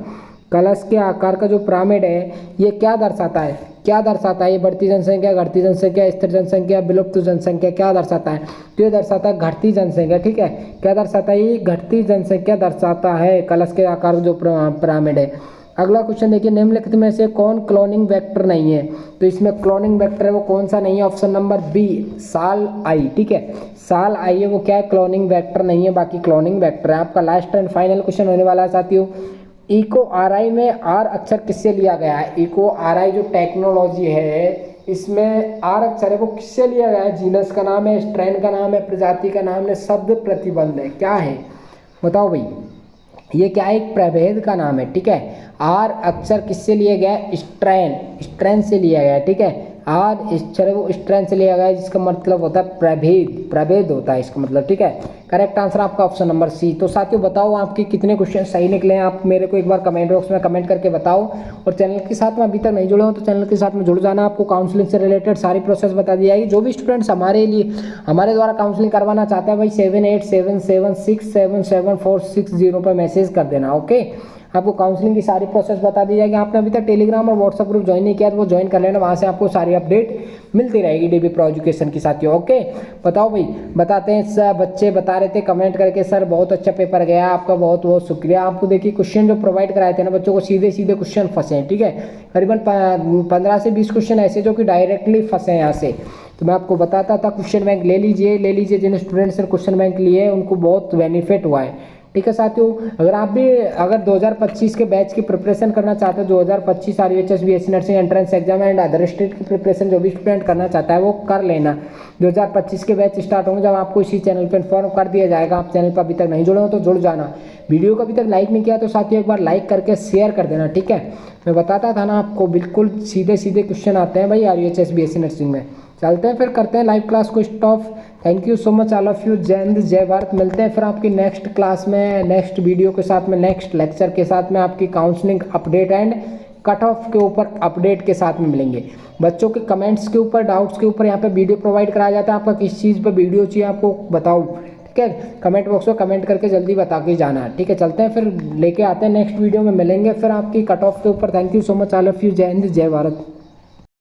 कलश के आकार का जो पिरामिड है ये क्या दर्शाता है? क्या दर्शाता है? ये बढ़ती जनसंख्या, घटती जनसंख्या, स्थिर जनसंख्या, विलुप्त जनसंख्या, क्या दर्शाता है? तो ये दर्शाता है घटती जनसंख्या। ठीक है, क्या दर्शाता है? ये घटती जनसंख्या दर्शाता है कलश के आकार जो पिरामिड है। अगला क्वेश्चन देखिए, निम्नलिखित में से कौन क्लोनिंग वेक्टर नहीं है? तो इसमें क्लोनिंग वेक्टर है वो कौन सा नहीं है? ऑप्शन नंबर बी साल आई। ठीक है, साल आई है वो क्या है? क्लोनिंग वेक्टर नहीं है, बाकी क्लोनिंग वेक्टर है। आपका लास्ट एंड फाइनल क्वेश्चन होने वाला है साथियों, इको आर आई में आर अक्षर किससे लिया गया है? इको आर आई जो टेक्नोलॉजी है इसमें आर अक्षर है वो किससे लिया गया है? जीनस का नाम है, स्ट्रेन का नाम है, प्रजाति का नाम है, शब्द प्रतिबंध है, क्या है बताओ भाई? ये क्या है? एक प्रभेद का नाम है। ठीक है, आर अक्षर किससे लिया गया है? स्ट्रेन, स्ट्रेन से लिया गया है। ठीक है, आर अक्षर है वो स्ट्रेन से लिया गया है, जिसका मतलब होता है प्रभेद, प्रभेद होता है इसका मतलब। ठीक है, करेक्ट आंसर आपका ऑप्शन नंबर सी। तो साथियों बताओ आपके कितने क्वेश्चन सही निकले हैं, आप मेरे को एक बार कमेंट बॉक्स में कमेंट करके बताओ। और चैनल के साथ में अभी तक नहीं जुड़े हो तो चैनल के साथ में जुड़ जाना, आपको काउंसलिंग से रिलेटेड सारी प्रोसेस बता दी जाएगी। जो भी स्टूडेंट्स हमारे द्वारा काउंसलिंग करवाना चाहते हैं भाई 7877677460 पर मैसेज कर देना। ओके, आपको काउंसलिंग की सारी प्रोसेस बता दी जाएगी। आपने अभी तक टेलीग्राम और व्हाट्सएप ग्रुप ज्वाइन नहीं किया तो वो ज्वाइन कर लेना, वहाँ से आपको सारी अपडेट मिलती रहेगी डीबी प्रो एजुकेशन की साथियों। ओके, बताओ भाई, बताते हैं सब बच्चे बता रहे थे कमेंट करके सर बहुत अच्छा पेपर गया, आपका बहुत बहुत शुक्रिया। आपको देखिए क्वेश्चन जो प्रोवाइड कराए थे ना बच्चों को, सीधे सीधे क्वेश्चन फंसे हैं। ठीक है, करीबन 15 से 20 क्वेश्चन ऐसे जो कि डायरेक्टली फंसे हैं यहाँ से। तो मैं आपको बताता था क्वेश्चन बैंक ले लीजिए जिन स्टूडेंट्स ने क्वेश्चन बैंक लिए उनको बहुत बेनिफिट हुआ है। ठीक है साथियों, अगर 2025 के बैच की प्रिपरेशन करना चाहते हो, 2025 RUHS BSc nursing entrance exam and other state की प्रिपरेशन जो भी स्टूडेंट करना चाहता है वो कर लेना। 2025 के बैच स्टार्ट होंगे जब आपको इसी चैनल पर इन्फॉर्म कर दिया जाएगा। आप चैनल पर अभी तक नहीं जुड़े हो तो जुड़ जाना। वीडियो को अभी तक लाइक नहीं किया तो साथियों एक बार लाइक करके शेयर कर देना। ठीक है, मैं बताता था ना आपको बिल्कुल सीधे सीधे क्वेश्चन आते हैं भाई RUHS BSc नर्सिंग में। चलते हैं फिर करते हैं लाइव क्लास को stop. Thank you so much all of you. जय हिंद जय भारत। मिलते हैं फिर आपकी नेक्स्ट क्लास में, नेक्स्ट वीडियो के साथ में, नेक्स्ट लेक्चर के साथ में, आपकी counselling update and cut off के ऊपर अपडेट के साथ में मिलेंगे। बच्चों के कमेंट्स के ऊपर, डाउट्स के ऊपर यहाँ पे वीडियो प्रोवाइड कराया जाता है। आपका किस चीज़ पर वीडियो चाहिए आपको बताओ। ठीक है, कमेंट बॉक्स में कमेंट करके जल्दी बता के जाना। ठीक है, चलते हैं फिर लेके आते हैं नेक्स्ट वीडियो में मिलेंगे फिर आपकी कट ऑफ के ऊपर। Thank you so much all of you. जय हिंद जय भारत।